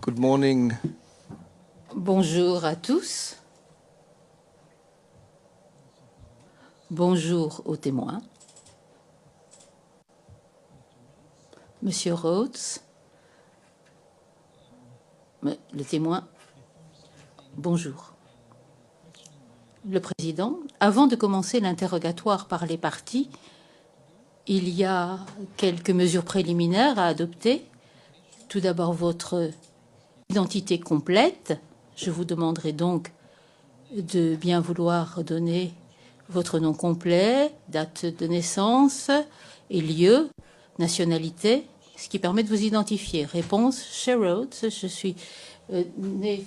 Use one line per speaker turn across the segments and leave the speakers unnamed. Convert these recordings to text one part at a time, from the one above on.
Good morning.
Bonjour à tous. Bonjour aux témoins. Monsieur Rhodes, le témoin, bonjour. Le président, avant de commencer l'interrogatoire par les parties, il y a quelques mesures préliminaires à adopter. Tout d'abord, votre identité complète. Je vous demanderai donc de bien vouloir donner votre nom complet, date de naissance et lieu, nationalité, ce qui permet de vous identifier. Réponse, Cher Rhodes, je suis né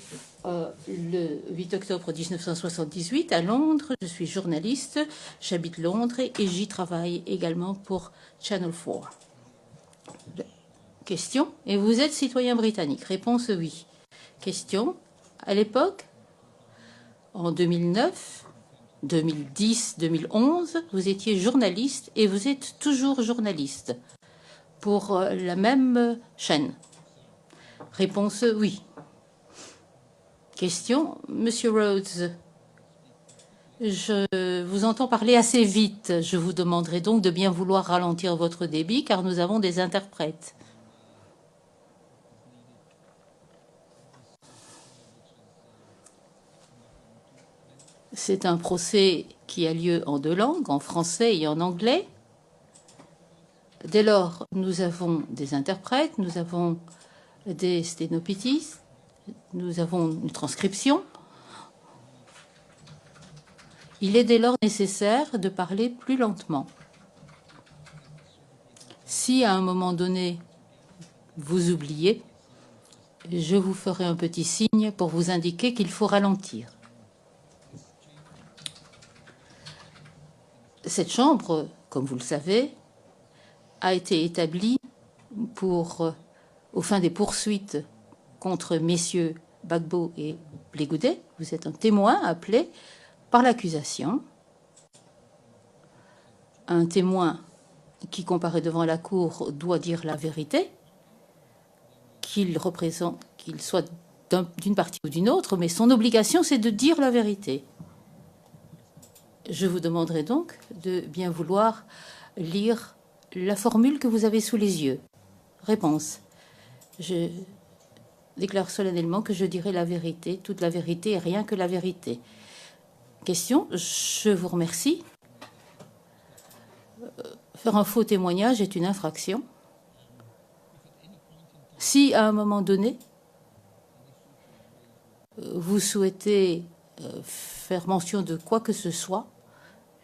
le 8 octobre 1978 à Londres. Je suis journaliste, j'habite Londres et j'y travaille également pour Channel 4. Question, et vous êtes citoyen britannique? Réponse, oui. Question, à l'époque, en 2009, 2010, 2011, vous étiez journaliste et vous êtes toujours journaliste pour la même chaîne. Réponse, oui. Question, Monsieur Rhodes, je vous entends parler assez vite. Je vous demanderai donc de bien vouloir ralentir votre débit car nous avons des interprètes. C'est un procès qui a lieu en deux langues, en français et en anglais. Dès lors, nous avons des interprètes, nous avons des sténopitistes, nous avons une transcription. Il est dès lors nécessaire de parler plus lentement. Si à un moment donné, vous oubliez, je vous ferai un petit signe pour vous indiquer qu'il faut ralentir. Cette chambre, comme vous le savez, a été établie aux fins des poursuites contre messieurs Gbagbo et Blegude. Vous êtes un témoin appelé par l'accusation. Un témoin qui comparaît devant la cour doit dire la vérité, qu'il soit d'une partie ou d'une autre, mais son obligation, c'est de dire la vérité. Je vous demanderai donc de bien vouloir lire la formule que vous avez sous les yeux. Réponse. Je déclare solennellement que je dirai la vérité, toute la vérité et rien que la vérité. Question. Je vous remercie. Faire un faux témoignage est une infraction. Si, à un moment donné, vous souhaitez faire mention de quoi que ce soit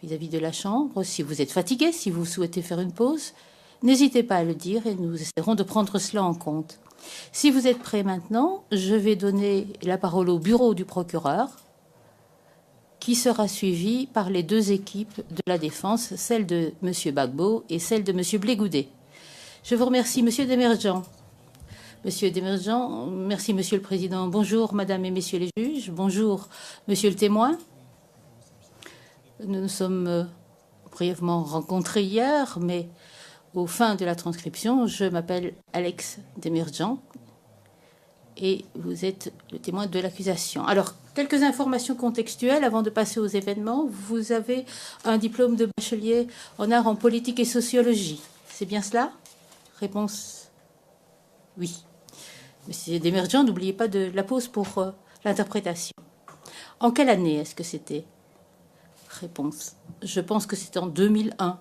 vis-à-vis de la chambre, si vous êtes fatigué, si vous souhaitez faire une pause, n'hésitez pas à le dire et nous essaierons de prendre cela en compte. Si vous êtes prêts maintenant, je vais donner la parole au bureau du procureur qui sera suivi par les deux équipes de la défense, celle de M. Gbagbo et celle de M. Blegude. Je vous remercie, M. Demerjan. Monsieur Demerjan, merci, Monsieur le Président. Bonjour, Madame et Messieurs les juges. Bonjour, Monsieur le témoin. Nous nous sommes brièvement rencontrés hier, mais au fin de la transcription, je m'appelle Alex Demerjan et vous êtes le témoin de l'accusation. Alors, quelques informations contextuelles avant de passer aux événements. Vous avez un diplôme de bachelier en art en politique et sociologie. C'est bien cela? Réponse oui. Monsieur Demerjan, n'oubliez pas de la pause pour l'interprétation. En quelle année est-ce que c'était? Réponse. Je pense que c'était en 2001.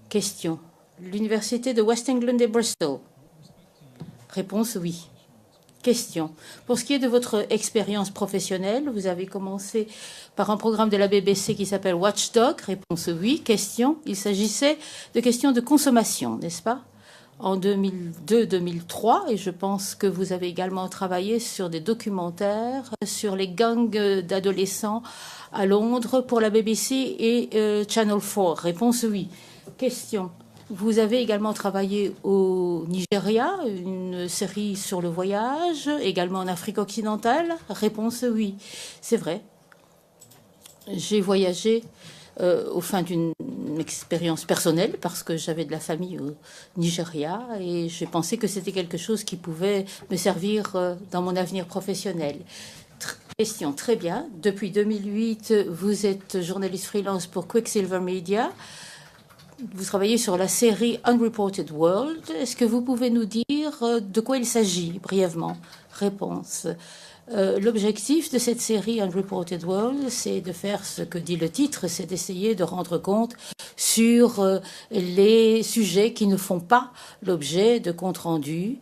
Question. L'université de West England et Bristol. Réponse oui. Question. Pour ce qui est de votre expérience professionnelle, vous avez commencé par un programme de la BBC qui s'appelle Watchdog. Réponse oui. Question. Il s'agissait de questions de consommation, n'est-ce pas? En 2002-2003, et je pense que vous avez également travaillé sur des documentaires sur les gangs d'adolescents à Londres pour la BBC et Channel 4. Réponse oui. Question. Vous avez également travaillé au Nigeria, une série sur le voyage, également en Afrique occidentale. Réponse oui. C'est vrai. J'ai voyagé au fin d'une une expérience personnelle parce que j'avais de la famille au Nigeria et j'ai pensé que c'était quelque chose qui pouvait me servir dans mon avenir professionnel. Question, très bien. Depuis 2008, vous êtes journaliste freelance pour Quicksilver Media. Vous travaillez sur la série Unreported World. Est-ce que vous pouvez nous dire de quoi il s'agit, brièvement? Réponse. L'objectif de cette série Unreported World, c'est de faire ce que dit le titre, c'est d'essayer de rendre compte sur les sujets qui ne font pas l'objet de comptes rendus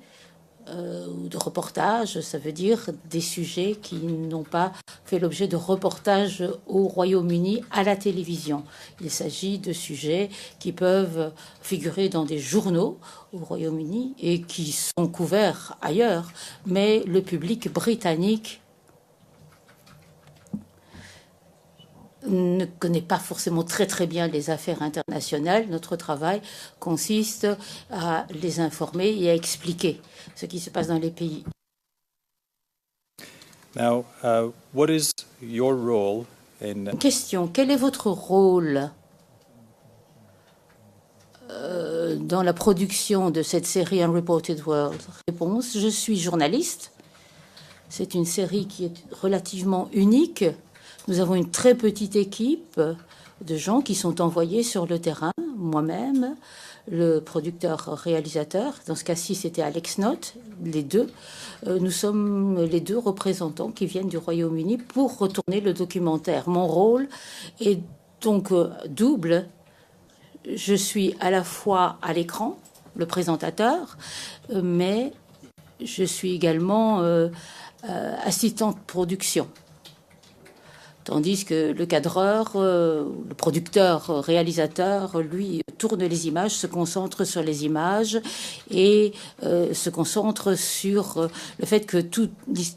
ou de reportages. Ça veut dire des sujets qui n'ont pas fait l'objet de reportages au Royaume-Uni à la télévision. Il s'agit de sujets qui peuvent figurer dans des journaux au Royaume-Uni et qui sont couverts ailleurs, mais le public britannique ne connaît pas forcément très bien les affaires internationales. Notre travail consiste à les informer et à expliquer ce qui se passe dans les pays.
Now, what is your role in...
Question, quel est votre rôle dans la production de cette série Unreported World? Réponse, je suis journaliste. C'est une série qui est relativement unique. Nous avons une très petite équipe de gens qui sont envoyés sur le terrain, moi-même, le producteur-réalisateur, dans ce cas-ci c'était Alex Knott, les deux. Nous sommes les deux représentants qui viennent du Royaume-Uni pour retourner le documentaire. Mon rôle est donc double. Je suis à la fois à l'écran, le présentateur, mais je suis également assistante de production. Tandis que le cadreur, le producteur, réalisateur, lui, tourne les images, se concentre sur les images et se concentre sur le fait que tout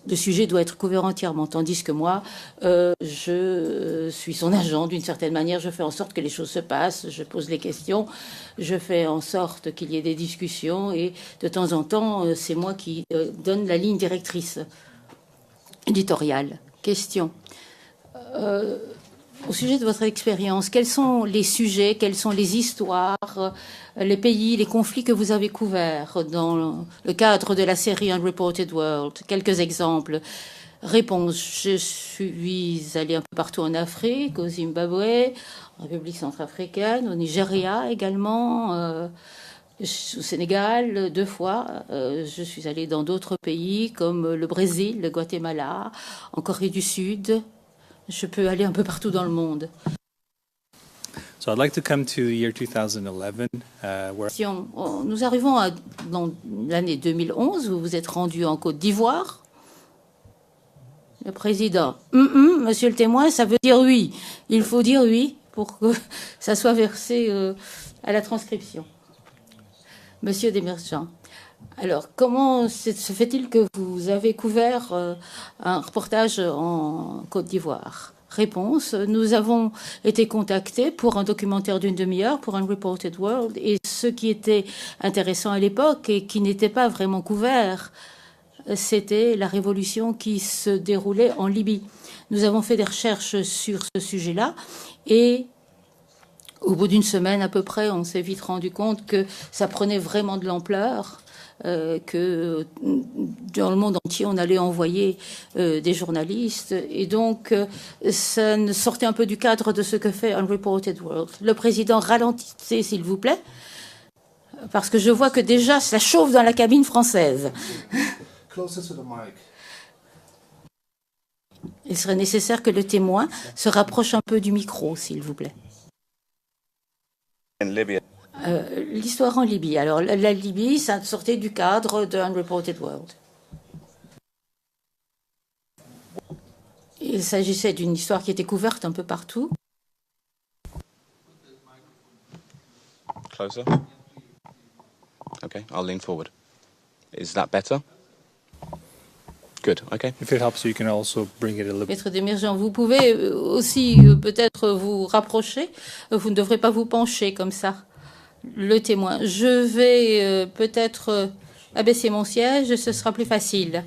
le sujet doit être couvert entièrement. Tandis que moi, je suis son agent d'une certaine manière. Je fais en sorte que les choses se passent, je pose les questions, je fais en sorte qu'il y ait des discussions et de temps en temps, c'est moi qui donne la ligne directrice éditoriale. Question. Au sujet de votre expérience, quels sont les sujets, quelles sont les histoires, les pays, les conflits que vous avez couverts dans le cadre de la série Unreported World? Quelques exemples. Réponse, je suis allée un peu partout en Afrique, au Zimbabwe, en République centrafricaine, au Nigeria également, au Sénégal 2 fois. Je suis allée dans d'autres pays comme le Brésil, le Guatemala, en Corée du Sud. Je peux aller un peu partout dans le monde.
So I'd like to come to the year 2011, where...
Nous arrivons dans l'année 2011, où vous êtes rendu en Côte d'Ivoire. Le président, monsieur le témoin, ça veut dire oui. Il faut dire oui pour que ça soit versé à la transcription. Monsieur Desmergents. Alors, comment se fait-il que vous avez couvert un reportage en Côte d'Ivoire? Réponse, nous avons été contactés pour un documentaire d'une demi-heure, pour Unreported World, et ce qui était intéressant à l'époque et qui n'était pas vraiment couvert, c'était la révolution qui se déroulait en Libye. Nous avons fait des recherches sur ce sujet-là et au bout d'une semaine à peu près, on s'est vite rendu compte que ça prenait vraiment de l'ampleur. Que dans le monde entier, on allait envoyer des journalistes. Et donc, ça sortait un peu du cadre de ce que fait Unreported World. Le président, ralentissez, s'il vous plaît, parce que je vois que déjà, ça chauffe dans la cabine française. Il serait nécessaire que le témoin se rapproche un peu du micro, s'il vous plaît. L'histoire en Libye. Alors, la Libye, ça sortait du cadre de Unreported World. Il s'agissait d'une histoire qui était couverte un peu partout.
Closer. Okay, I'll lean forward. Is that better? Good, okay.
If it helps, you can also bring it a little bit.
Maître Desmergents, vous pouvez aussi peut-être vous rapprocher. Vous ne devrez pas vous pencher comme ça. Le témoin. Je vais peut-être abaisser mon siège, ce sera plus facile.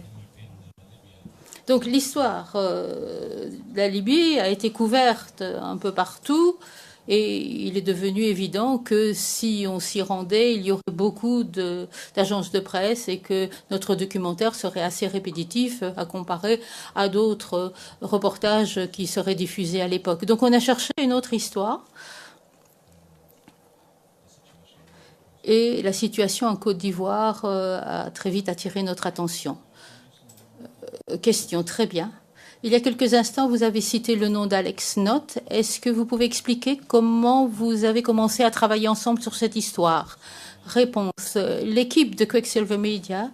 Donc l'histoire de la Libye a été couverte un peu partout Et il est devenu évident que si on s'y rendait, il y aurait beaucoup d'agences de presse et que notre documentaire serait assez répétitif à comparer à d'autres reportages qui seraient diffusés à l'époque. Donc on a cherché une autre histoire. Et la situation en Côte d'Ivoire a très vite attiré notre attention. Question, très bien. Il y a quelques instants, vous avez cité le nom d'Alex Knott. Est-ce que vous pouvez expliquer comment vous avez commencé à travailler ensemble sur cette histoire? Réponse. L'équipe de Quicksilver Media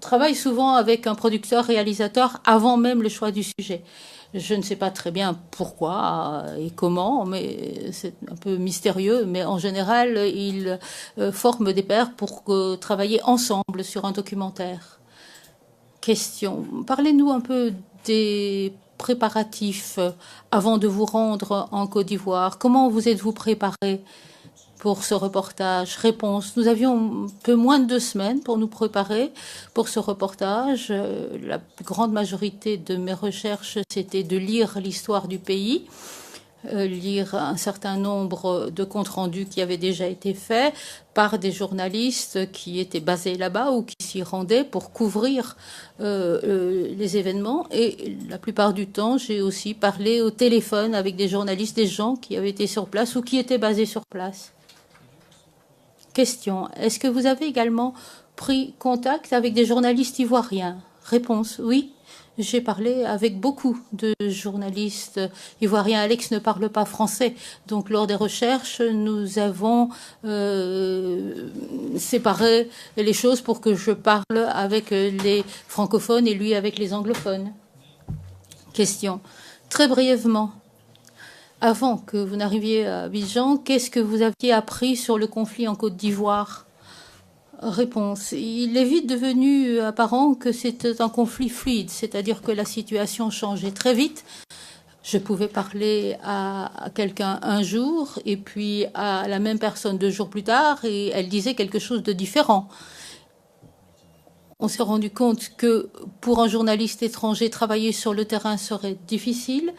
travaille souvent avec un producteur-réalisateur avant même le choix du sujet. Je ne sais pas très bien pourquoi et comment, mais c'est un peu mystérieux. Mais en général, ils forment des pairs pour travailler ensemble sur un documentaire. Question. Parlez-nous un peu des préparatifs avant de vous rendre en Côte d'Ivoire. Comment vous êtes-vous préparé pour ce reportage? Réponse. Nous avions un peu moins de 2 semaines pour nous préparer pour ce reportage. La grande majorité de mes recherches, c'était de lire l'histoire du pays, lire un certain nombre de comptes rendus qui avaient déjà été faits par des journalistes qui étaient basés là-bas ou qui s'y rendaient pour couvrir les événements. Et la plupart du temps, j'ai aussi parlé au téléphone avec des journalistes, des gens qui avaient été sur place ou qui étaient basés sur place. Question. Est-ce que vous avez également pris contact avec des journalistes ivoiriens? Réponse. Oui. J'ai parlé avec beaucoup de journalistes ivoiriens. Alex ne parle pas français. Donc, lors des recherches, nous avons séparé les choses pour que je parle avec les francophones et lui avec les anglophones. Question. Très brièvement. Avant que vous n'arriviez à Abidjan, qu'est-ce que vous aviez appris sur le conflit en Côte d'Ivoire? Réponse. Il est vite devenu apparent que c'était un conflit fluide, c'est-à-dire que la situation changeait très vite. Je pouvais parler à quelqu'un un jour et puis à la même personne 2 jours plus tard et elle disait quelque chose de différent. On s'est rendu compte que pour un journaliste étranger, travailler sur le terrain serait difficile.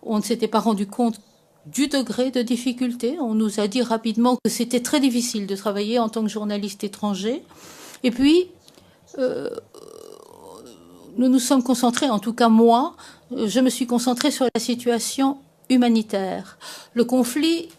On ne s'était pas rendu compte du degré de difficulté. On nous a dit rapidement que c'était très difficile de travailler en tant que journaliste étranger. Et puis, nous nous sommes concentrés, en tout cas moi, je me suis concentrée sur la situation humanitaire. Le conflit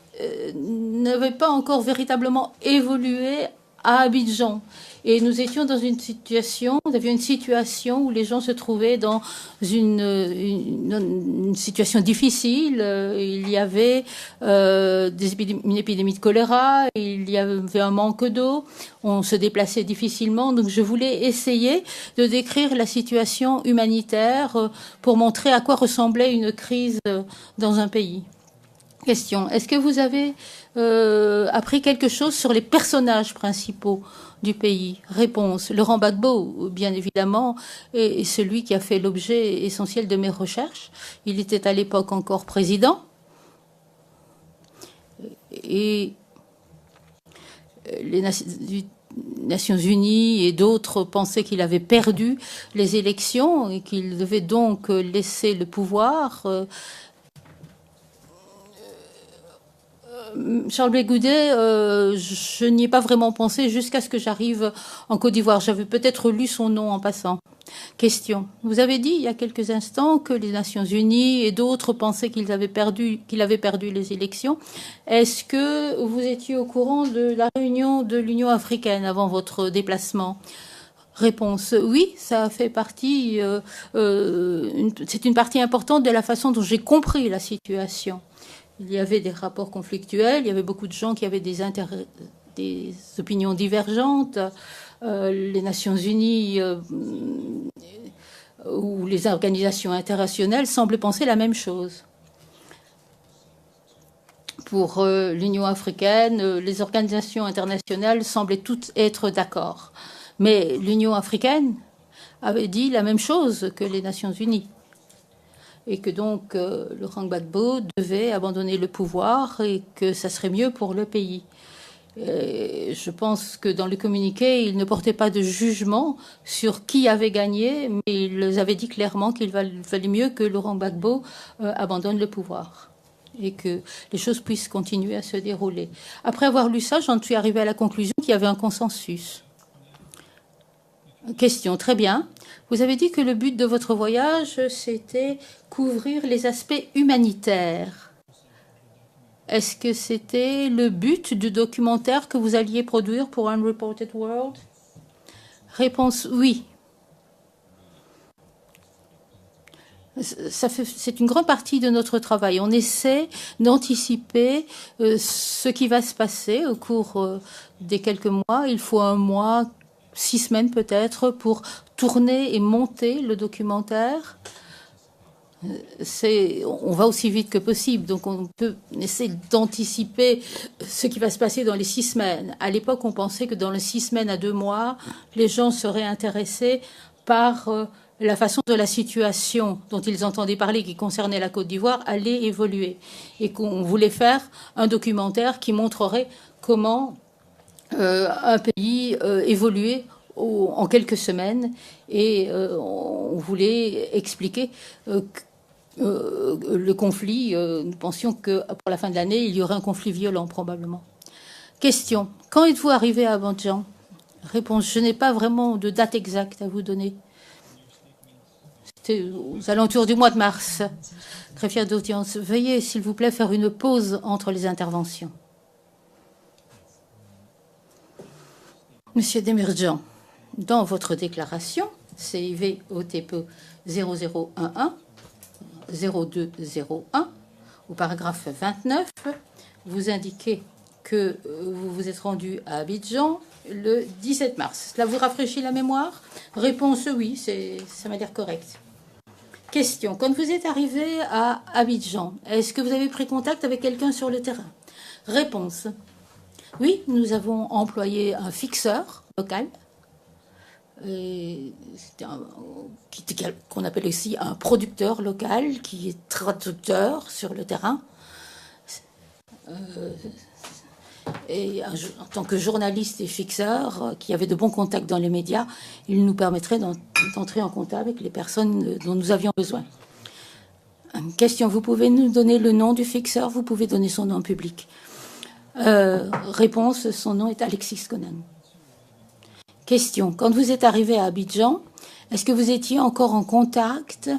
n'avait pas encore véritablement évolué à Abidjan. Et nous étions dans une situation, nous avions une situation où les gens se trouvaient dans une situation difficile. Il y avait une épidémie de choléra, il y avait un manque d'eau, on se déplaçait difficilement. Donc je voulais essayer de décrire la situation humanitaire pour montrer à quoi ressemblait une crise dans un pays. Question. Est-ce que vous avez appris quelque chose sur les personnages principaux du pays? Réponse. Laurent Gbagbo, bien évidemment, est celui qui a fait l'objet essentiel de mes recherches. Il était à l'époque encore président. Et les Nations Unies et d'autres pensaient qu'il avait perdu les élections et qu'il devait donc laisser le pouvoir. Charles Blé Goudet, je n'y ai pas vraiment pensé jusqu'à ce que j'arrive en Côte d'Ivoire. J'avais peut-être lu son nom en passant. Question. Vous avez dit il y a quelques instants que les Nations Unies et d'autres pensaient qu'il avait perdu les élections. Est-ce que vous étiez au courant de la réunion de l'Union africaine avant votre déplacement? Réponse. Oui, ça fait partie. C'est une partie importante de la façon dont j'ai compris la situation. Il y avait des rapports conflictuels, il y avait beaucoup de gens qui avaient des opinions divergentes. Les Nations Unies ou les organisations internationales semblent penser la même chose. Pour l'Union africaine, les organisations internationales semblaient toutes être d'accord. Mais l'Union africaine avait dit la même chose que les Nations Unies. Et que donc Laurent Gbagbo devait abandonner le pouvoir et que ça serait mieux pour le pays. Je pense que dans le communiqué, ils ne portaient pas de jugement sur qui avait gagné, mais ils avaient dit clairement qu'il valait mieux que Laurent Gbagbo abandonne le pouvoir et que les choses puissent continuer à se dérouler. Après avoir lu ça, j'en suis arrivée à la conclusion qu'il y avait un consensus. Question, très bien. Vous avez dit que le but de votre voyage, c'était couvrir les aspects humanitaires. Est-ce que c'était le but du documentaire que vous alliez produire pour Unreported World? Réponse oui. C'est une grande partie de notre travail. On essaie d'anticiper ce qui va se passer au cours des quelques mois. Il faut 1 mois, 6 semaines peut-être pour tourner et monter le documentaire. On va aussi vite que possible, donc on peut essayer d'anticiper ce qui va se passer dans les 6 semaines. À l'époque, on pensait que dans les 6 semaines à 2 mois, les gens seraient intéressés par la façon dont la situation dont ils entendaient parler, qui concernait la Côte d'Ivoire, allait évoluer. Et qu'on voulait faire un documentaire qui montrerait comment un pays évoluait en quelques semaines. Et on voulait expliquer le conflit. Nous pensions que pour la fin de l'année, il y aurait un conflit violent probablement. Question. Quand êtes-vous arrivé à Abidjan? Réponse. Je n'ai pas vraiment de date exacte à vous donner. C'était aux alentours du mois de mars. Greffier d'audience. Veuillez, s'il vous plaît, faire une pause entre les interventions. Monsieur Demirjian, dans votre déclaration, CIV OTP 0011, 0201, au paragraphe 29, vous indiquez que vous vous êtes rendu à Abidjan le 17 mars. Cela vous rafraîchit la mémoire? Réponse oui, ça m'a l'air correct. Question. Quand vous êtes arrivé à Abidjan, est-ce que vous avez pris contact avec quelqu'un sur le terrain? Réponse. Oui, nous avons employé un fixeur local, qu'on appelle aussi un producteur local, qui est traducteur sur le terrain. Et en tant que journaliste et fixeur, qui avait de bons contacts dans les médias, il nous permettrait d'entrer en contact avec les personnes dont nous avions besoin. Une question, vous pouvez nous donner le nom du fixeur? Vous pouvez donner son nom public. Réponse, son nom est Alexis Conan. Question, quand vous êtes arrivé à Abidjan, est-ce que vous étiez encore en contact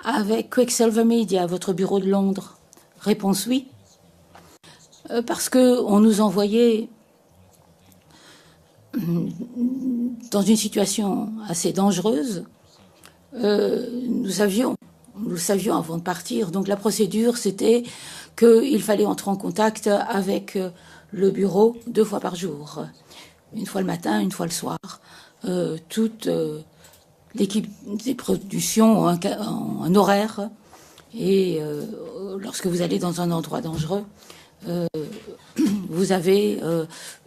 avec Quicksilver Media, votre bureau de Londres? Réponse oui. Parce qu'on nous envoyait dans une situation assez dangereuse. Nous savions avant de partir. Donc la procédure, c'était qu'il fallait entrer en contact avec le bureau 2 fois par jour. Une fois le matin, une fois le soir. Toute l'équipe des productions ont un horaire. Et lorsque vous allez dans un endroit dangereux, vous avez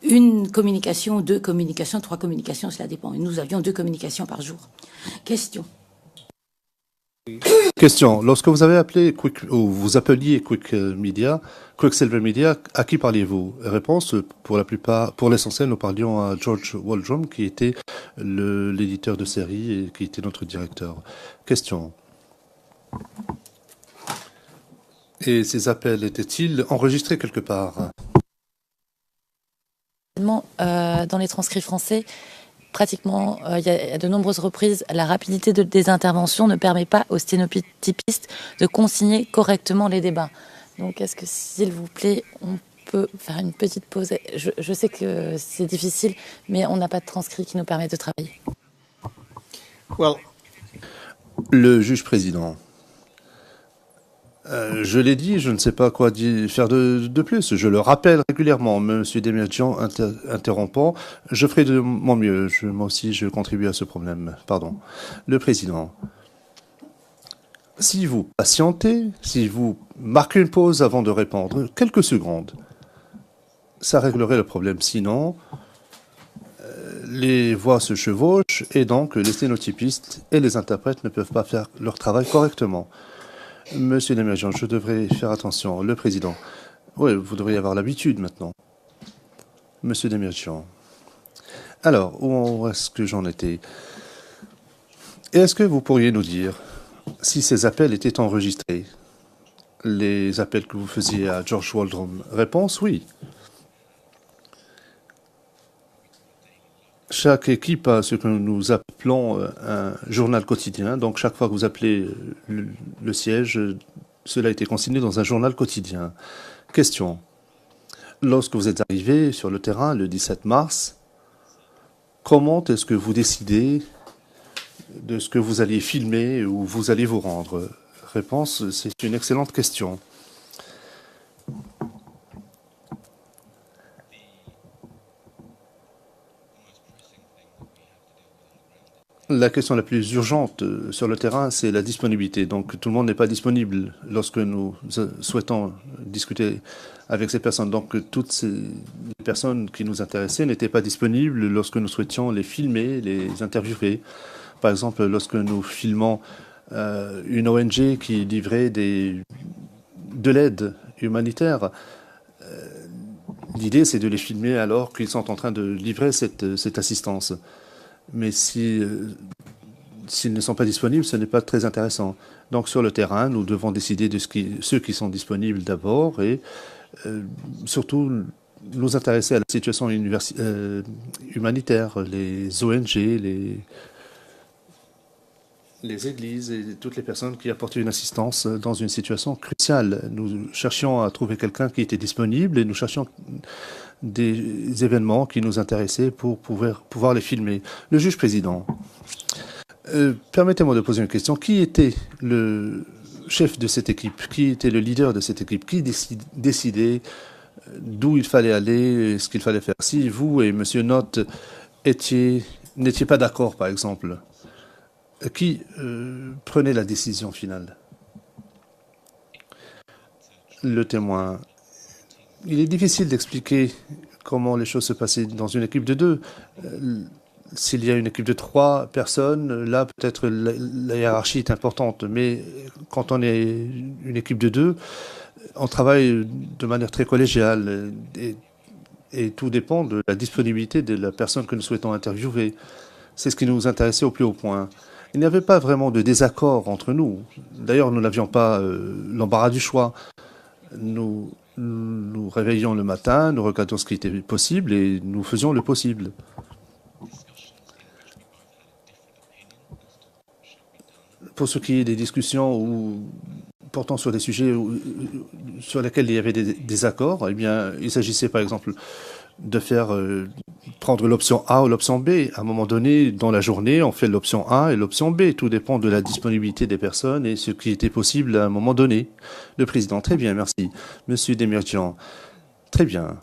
1 communication, 2 communications, 3 communications, cela dépend. Et nous avions 2 communications par jour. Question.
Question. Lorsque vous avez appelé vous appeliez Quicksilver Media, à qui parliez-vous? Réponse, pour l'essentiel, nous parlions à George Waldron, qui était l'éditeur de série et qui était notre directeur. Question. Et ces appels étaient-ils enregistrés quelque part?
Dans les transcrits français, pratiquement, il y a de nombreuses reprises, la rapidité des interventions ne permet pas aux sténotypistes de consigner correctement les débats. Donc, est-ce que, s'il vous plaît, on peut faire une petite pause? Je sais que c'est difficile, mais on n'a pas de transcrit qui nous permet de travailler.
Well. Le juge président. Je l'ai dit, je ne sais pas quoi faire de plus. Je le rappelle régulièrement, Monsieur Demirjian interrompant. Je ferai de mon mieux. Moi aussi, je contribue à ce problème. Pardon. Le président. Si vous patientez, si vous marquez une pause avant de répondre, quelques secondes, ça réglerait le problème. Sinon, les voix se chevauchent et donc les sténotypistes et les interprètes ne peuvent pas faire leur travail correctement. Monsieur Demirjian, je devrais faire attention. Le président. Oui, vous devriez avoir l'habitude maintenant. Monsieur Demirjian. Alors, où est-ce que j'en étais? Est-ce que vous pourriez nous dire si ces appels étaient enregistrés? Les appels que vous faisiez à George Waldron? Réponse, oui. Chaque équipe a ce que nous appelons un journal quotidien. Donc, chaque fois que vous appelez le siège, cela a été consigné dans un journal quotidien. Question. Lorsque vous êtes arrivé sur le terrain le 17 mars, comment est-ce que vous décidez de ce que vous alliez filmer ou vous allez vous rendre? Réponse, c'est une excellente question. La question la plus urgente sur le terrain, c'est la disponibilité. Donc tout le monde n'est pas disponible lorsque nous souhaitons discuter avec ces personnes. Donc toutes ces personnes qui nous intéressaient n'étaient pas disponibles lorsque nous souhaitions les filmer, les interviewer. Par exemple, lorsque nous filmons une ONG qui livrait de l'aide humanitaire, l'idée c'est de les filmer alors qu'ils sont en train de livrer cette assistance. Mais s'ils ne sont pas disponibles, ce n'est pas très intéressant. Donc sur le terrain, nous devons décider de ceux qui sont disponibles d'abord et surtout nous intéresser à la situation humanitaire, les ONG, les églises et toutes les personnes qui apportent une assistance dans une situation cruciale. Nous cherchions à trouver quelqu'un qui était disponible et nous cherchions des événements qui nous intéressaient pour pouvoir les filmer. Le juge président, permettez-moi de poser une question. Qui était le chef de cette équipe? Qui était le leader de cette équipe? Qui décidait d'où il fallait aller, ce qu'il fallait faire? Si vous et M. Nott n'étiez pas d'accord, par exemple, qui prenait la décision finale? Le témoin. Il est difficile d'expliquer comment les choses se passaient dans une équipe de 2. S'il y a une équipe de 3 personnes, là, peut-être la hiérarchie est importante. Mais quand on est une équipe de 2, on travaille de manière très collégiale. Et tout dépend de la disponibilité de la personne que nous souhaitons interviewer. C'est ce qui nous intéressait au plus haut point. Il n'y avait pas vraiment de désaccord entre nous. D'ailleurs, nous n'avions pas l'embarras du choix. Nous réveillions le matin, nous regardions ce qui était possible et nous faisions le possible. Pour ce qui est des discussions portant sur des sujets sur lesquels il y avait des désaccords, eh bien, il s'agissait par exemple de prendre l'option A ou l'option B. À un moment donné, dans la journée, on fait l'option A et l'option B. Tout dépend de la disponibilité des personnes et ce qui était possible à un moment donné. Le président, très bien, merci. Monsieur Demirjian, très bien.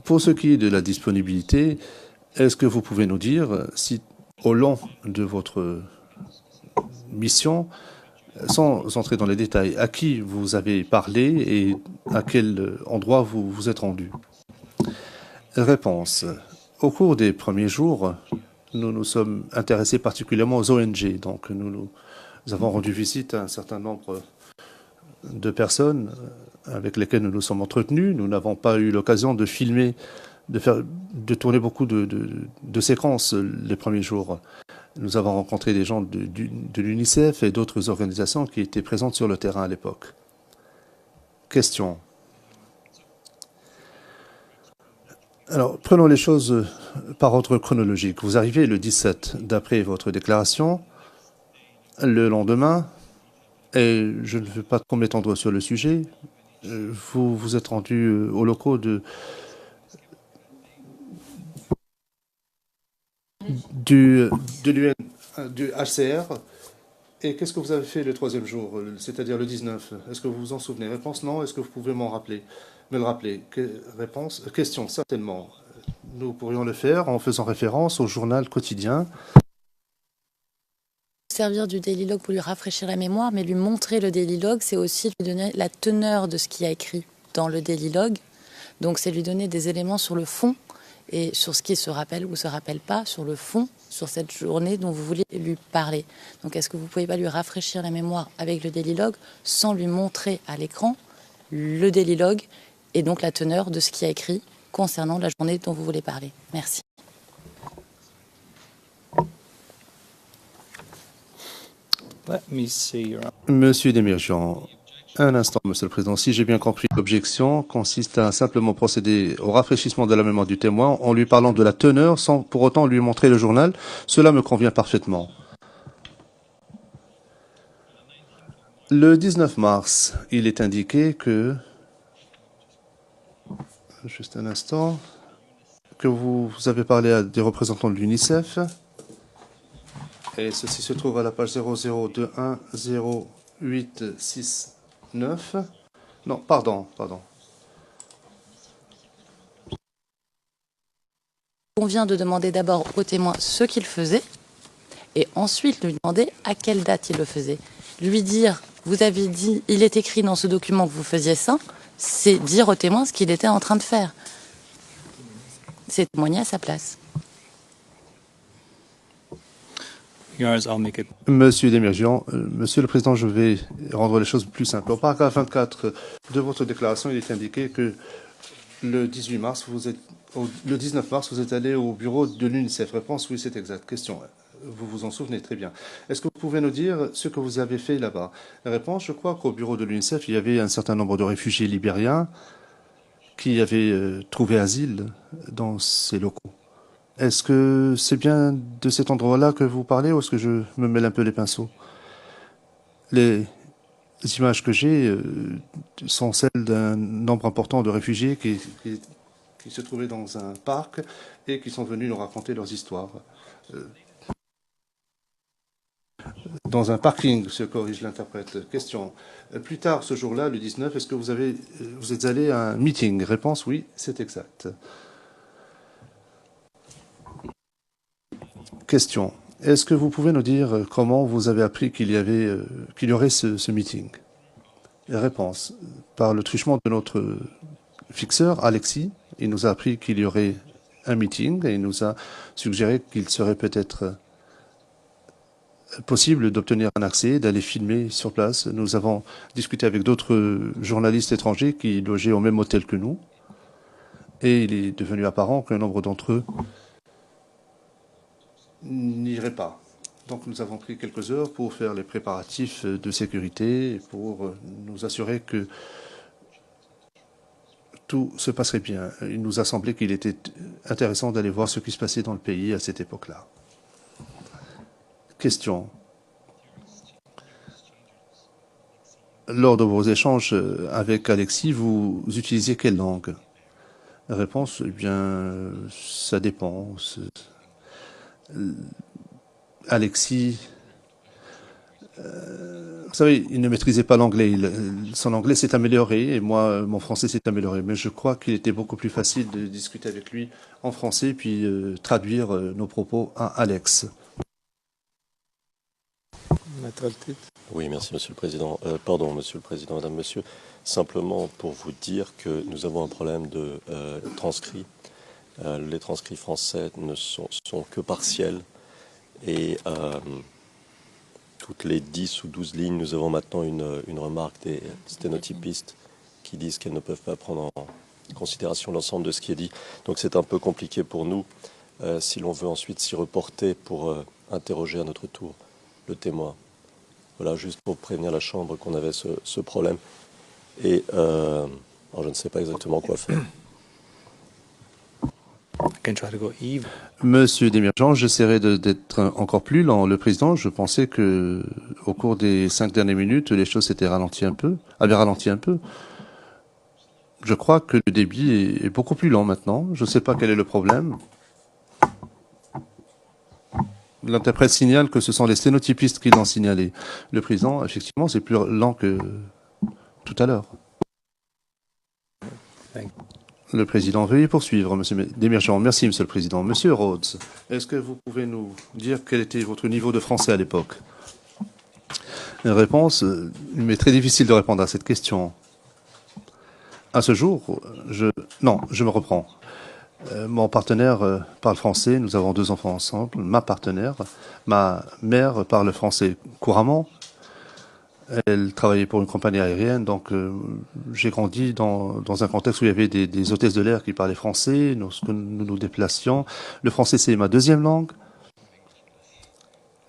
Pour ce qui est de la disponibilité, est-ce que vous pouvez nous dire si, au long de votre mission, sans entrer dans les détails, à qui vous avez parlé et à quel endroit vous vous êtes rendu? Réponse. Au cours des premiers jours, nous nous sommes intéressés particulièrement aux ONG. Donc nous avons rendu visite à un certain nombre de personnes avec lesquelles nous nous sommes entretenus. Nous n'avons pas eu l'occasion de filmer, de tourner beaucoup de séquences les premiers jours. Nous avons rencontré des gens de l'UNICEF et d'autres organisations qui étaient présentes sur le terrain à l'époque. Question. Alors, prenons les choses par ordre chronologique. Vous arrivez le 17, d'après votre déclaration. Le lendemain, et je ne veux pas trop m'étendre sur le sujet, vous vous êtes rendu aux locaux du HCR. Et qu'est-ce que vous avez fait le troisième jour, c'est-à-dire le 19? Est-ce que vous vous en souvenez? Réponse, non. Est-ce que vous pouvez me le rappeler? Réponse, question, certainement. Nous pourrions le faire en faisant référence au journal quotidien.
Servir du Daily Log pour lui rafraîchir la mémoire, mais lui montrer le Daily Log, c'est aussi lui donner la teneur de ce qu'il y a écrit dans le Daily Log. Donc c'est lui donner des éléments sur le fond et sur ce qui se rappelle ou se rappelle pas, sur le fond, sur cette journée dont vous voulez lui parler. Donc est-ce que vous ne pouvez pas lui rafraîchir la mémoire avec le Daily Log sans lui montrer à l'écran le Daily Log et donc la teneur de ce qui est écrit concernant la journée dont vous voulez parler. Merci.
Let me see your...
Monsieur Demirjian, un instant, Monsieur le Président. Si j'ai bien compris, l'objection consiste à simplement procéder au rafraîchissement de la mémoire du témoin en lui parlant de la teneur sans pour autant lui montrer le journal. Cela me convient parfaitement. Le 19 mars, il est indiqué que... Juste un instant. Que vous avez parlé à des représentants de l'UNICEF. Et ceci se trouve à la page 00210869. Non, pardon.
On vient de demander d'abord au témoin ce qu'il faisait et ensuite lui demander à quelle date il le faisait. Lui dire, vous avez dit, il est écrit dans ce document que vous faisiez ça, c'est dire au témoin ce qu'il était en train de faire. C'est témoigner à sa place.
Your Honor, I'll make it.
Monsieur Demirjian, Monsieur le Président, je vais rendre les choses plus simples. Au paragraphe 24 de votre déclaration, il est indiqué que le 19 mars, vous êtes allé au bureau de l'UNICEF. Réponse, oui, c'est exact. Question, vous vous en souvenez très bien. Est-ce que vous pouvez nous dire ce que vous avez fait là-bas? Réponse, je crois qu'au bureau de l'UNICEF, il y avait un certain nombre de réfugiés libériens qui avaient trouvé asile dans ces locaux. Est-ce que c'est bien de cet endroit-là que vous parlez ou est-ce que je me mêle un peu les pinceaux? Les images que j'ai sont celles d'un nombre important de réfugiés qui se trouvaient dans un parc et qui sont venus nous raconter leurs histoires. Dans un parking, se corrige l'interprète. Question. Plus tard, ce jour-là, le 19, est-ce que vous êtes allé à un meeting? Réponse, oui, c'est exact. Question. Est-ce que vous pouvez nous dire comment vous avez appris qu'il y aurait ce meeting? Réponse. Par le truchement de notre fixeur, Alexis, il nous a appris qu'il y aurait un meeting et il nous a suggéré qu'il serait peut-être possible d'obtenir un accès, d'aller filmer sur place. Nous avons discuté avec d'autres journalistes étrangers qui logeaient au même hôtel que nous et il est devenu apparent qu'un nombre d'entre eux n'irait pas. Donc nous avons pris quelques heures pour faire les préparatifs de sécurité et pour nous assurer que tout se passerait bien. Il nous a semblé qu'il était intéressant d'aller voir ce qui se passait dans le pays à cette époque-là. Question. Lors de vos échanges avec Alexis, vous utilisiez quelle langue? Réponse, eh bien, ça dépend. Alexis, vous savez, il ne maîtrisait pas l'anglais. Son anglais s'est amélioré et moi, mon français s'est amélioré. Mais je crois qu'il était beaucoup plus facile de discuter avec lui en français puis traduire nos propos à Alex.
Oui, merci Monsieur le Président. Pardon, Monsieur le Président, Madame, Monsieur. Simplement pour vous dire que nous avons un problème de transcrits. Les transcrits français ne sont que partiels et toutes les 10 ou 12 lignes, nous avons maintenant une remarque des sténotypistes qui disent qu'elles ne peuvent pas prendre en considération l'ensemble de ce qui est dit. Donc c'est un peu compliqué pour nous si l'on veut ensuite s'y reporter pour interroger à notre tour le témoin. Voilà, juste pour prévenir la Chambre qu'on avait ce problème. Et alors je ne sais pas exactement quoi faire.
Monsieur Demirjian, j'essaierai d'être encore plus lent. Le Président, je pensais que au cours des 5 dernières minutes, les choses avaient ralenti un peu. Je crois que le débit est beaucoup plus lent maintenant. Je ne sais pas quel est le problème. L'interprète signale que ce sont les sténotypistes qui l'ont signalé. Le Président, effectivement, c'est plus lent que tout à l'heure. Le Président, veuillez poursuivre, Monsieur Demirjian. Merci, Monsieur le Président. Monsieur Rhodes, est-ce que vous pouvez nous dire quel était votre niveau de français à l'époque? Une réponse, il m'est très difficile de répondre à cette question. À ce jour, non, je me reprends. Mon partenaire parle français, nous avons 2 enfants ensemble. Ma mère parle français couramment. Elle travaillait pour une compagnie aérienne, donc j'ai grandi dans un contexte où il y avait des hôtesses de l'air qui parlaient français, lorsque nous nous déplacions. Le français, c'est ma deuxième langue,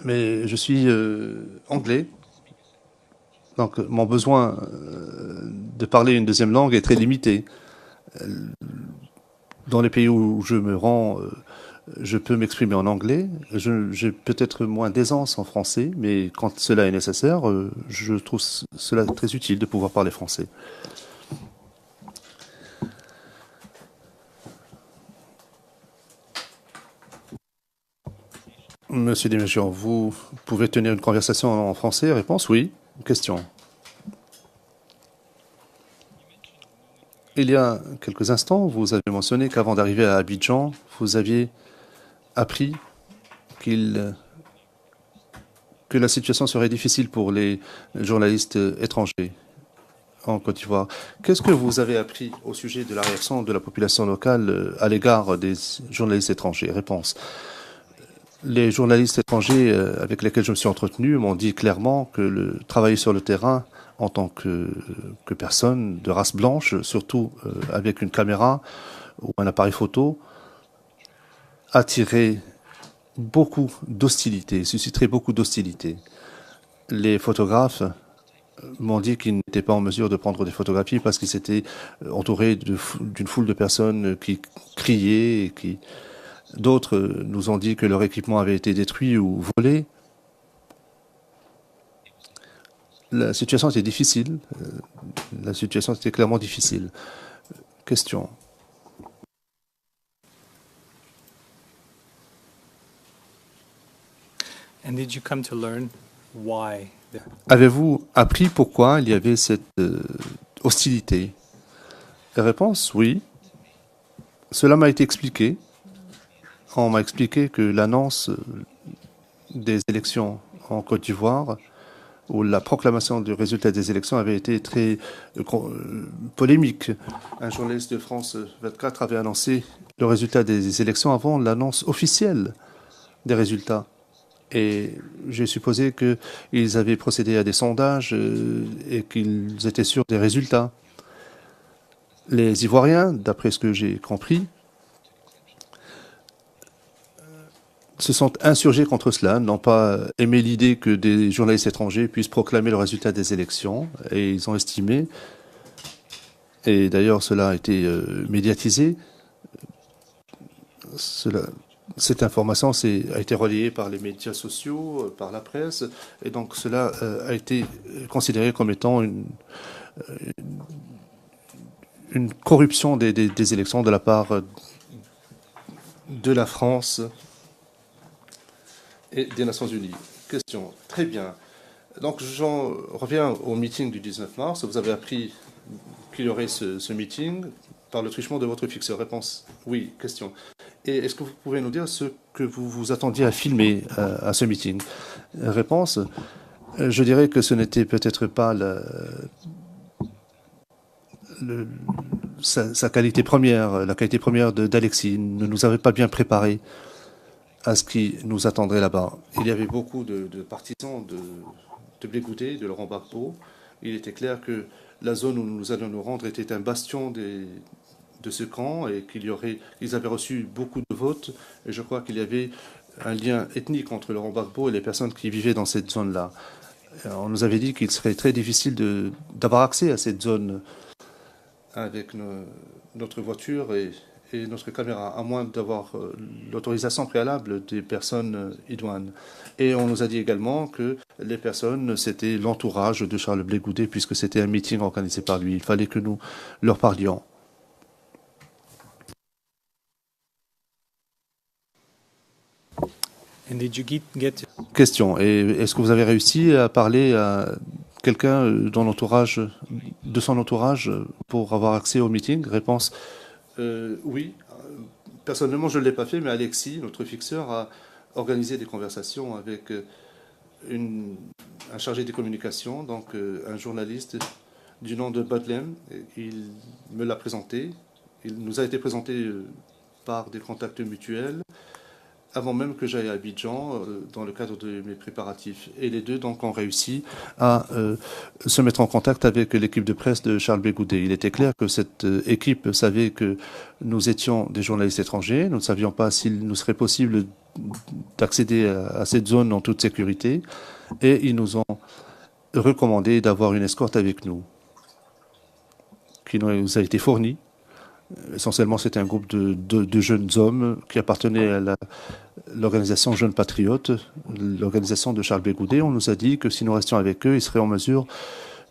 mais je suis anglais, donc mon besoin de parler une deuxième langue est très limité. Dans les pays où je me rends, je peux m'exprimer en anglais. J'ai peut-être moins d'aisance en français, mais quand cela est nécessaire, je trouve cela très utile de pouvoir parler français. Monsieur Desméjian, vous pouvez tenir une conversation en français? Réponse oui. Question. Il y a quelques instants, vous avez mentionné qu'avant d'arriver à Abidjan, vous aviez appris que la situation serait difficile pour les journalistes étrangers en Côte d'Ivoire. Qu'est-ce que vous avez appris au sujet de la réaction de la population locale à l'égard des journalistes étrangers? Réponse. Les journalistes étrangers avec lesquels je me suis entretenu m'ont dit clairement que travailler sur le terrain en tant que personne de race blanche, surtout avec une caméra ou un appareil photo, attirait beaucoup d'hostilité, susciterait beaucoup d'hostilité. Les photographes m'ont dit qu'ils n'étaient pas en mesure de prendre des photographies parce qu'ils étaient entourés d'une foule de personnes qui criaient et qui... D'autres nous ont dit que leur équipement avait été détruit ou volé. La situation était difficile. La situation était clairement difficile. Question.
And did you come to learn why?
Avez-vous appris pourquoi il y avait cette hostilité? La réponse, oui. Cela m'a été expliqué. On m'a expliqué que l'annonce des élections en Côte d'Ivoire, où la proclamation du résultat des élections avait été très polémique. Un journaliste de France 24 avait annoncé le résultat des élections avant l'annonce officielle des résultats. Et j'ai supposé qu'ils avaient procédé à des sondages et qu'ils étaient sûrs des résultats. Les Ivoiriens, d'après ce que j'ai compris, se sont insurgés contre cela, n'ont pas aimé l'idée que des journalistes étrangers puissent proclamer le résultat des élections, et ils ont estimé, et d'ailleurs cela a été médiatisé, cette information a été relayée par les médias sociaux, par la presse, et donc cela a été considéré comme étant une corruption des élections de la part de la France et des Nations Unies. Question. Très bien. Donc, j'en reviens au meeting du 19 mars. Vous avez appris qu'il y aurait ce meeting par le truchement de votre fixeur. Réponse. Oui. Question. Et est-ce que vous pouvez nous dire ce que vous vous attendiez à filmer à ce meeting? Réponse. Je dirais que ce n'était peut-être pas sa qualité première, la qualité première d'Alexis. Il ne nous avait pas bien préparé à ce qui nous attendrait là-bas. Il y avait beaucoup de partisans de Blé Goudé, de Laurent Gbagbo. Il était clair que la zone où nous allions nous rendre était un bastion de ce camp et qu'ils avaient reçu beaucoup de votes. Et je crois qu'il y avait un lien ethnique entre Laurent Gbagbo et les personnes qui vivaient dans cette zone-là. On nous avait dit qu'il serait très difficile d'avoir accès à cette zone avec notre voiture et notre caméra, à moins d'avoir l'autorisation préalable des personnes idoines. Et on nous a dit également que les personnes, c'était l'entourage de Charles Blé Goudé, puisque c'était un meeting organisé par lui. Il fallait que nous leur parlions.
And did you get
Question. Et est-ce que vous avez réussi à parler à quelqu'un de son entourage pour avoir accès au meeting? Réponse. Oui, personnellement je ne l'ai pas fait, mais Alexis, notre fixeur, a organisé des conversations avec un chargé des communications, donc un journaliste du nom de Budlem. Il me l'a présenté. Il nous a été présenté par des contacts mutuels. avant même que j'aille à Abidjan, dans le cadre de mes préparatifs. Et les deux donc ont réussi à se mettre en contact avec l'équipe de presse de Charles Bégoudé. Il était clair que cette équipe savait que nous étions des journalistes étrangers. Nous ne savions pas s'il nous serait possible d'accéder à cette zone en toute sécurité. Et ils nous ont recommandé d'avoir une escorte avec nous, qui nous a été fournie. Essentiellement, c'était un groupe de jeunes hommes qui appartenaient à l'organisation Jeunes Patriotes, l'organisation de Charles Bégoudé. On nous a dit que si nous restions avec eux, ils seraient en mesure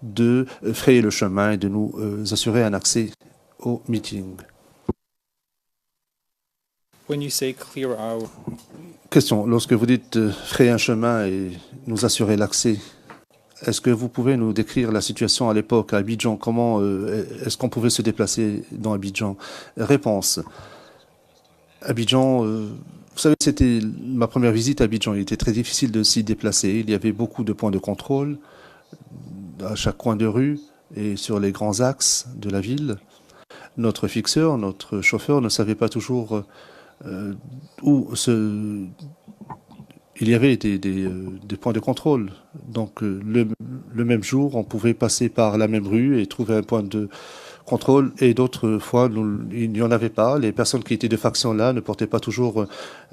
de frayer le chemin et de nous assurer un accès au meeting.
When you say clear out,
Question, lorsque vous dites frayer un chemin et nous assurer l'accès, est-ce que vous pouvez nous décrire la situation à l'époque à Abidjan? Comment est-ce qu'on pouvait se déplacer dans Abidjan? Réponse. Abidjan, vous savez, c'était ma première visite à Abidjan. Il était très difficile de s'y déplacer. Il y avait beaucoup de points de contrôle à chaque coin de rue et sur les grands axes de la ville. Notre fixeur, notre chauffeur ne savait pas toujours où se... Il y avait des points de contrôle. Donc le même jour, on pouvait passer par la même rue et trouver un point de contrôle. Et d'autres fois, il n'y en avait pas. Les personnes qui étaient de faction là ne portaient pas toujours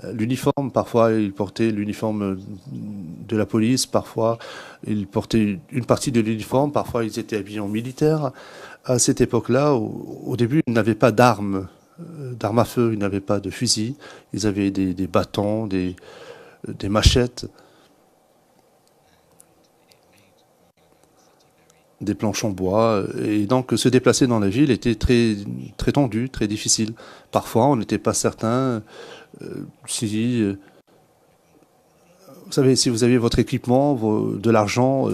l'uniforme. Parfois, ils portaient l'uniforme de la police. Parfois, ils portaient une partie de l'uniforme. Parfois, ils étaient habillés en militaire. À cette époque-là, au début, ils n'avaient pas d'armes à feu. Ils n'avaient pas de fusil. Ils avaient des bâtons, des machettes, des planches en bois. Et donc, se déplacer dans la ville était très, très tendu, très difficile. Parfois, on n'était pas certain si... vous savez, si vous aviez votre équipement, de l'argent,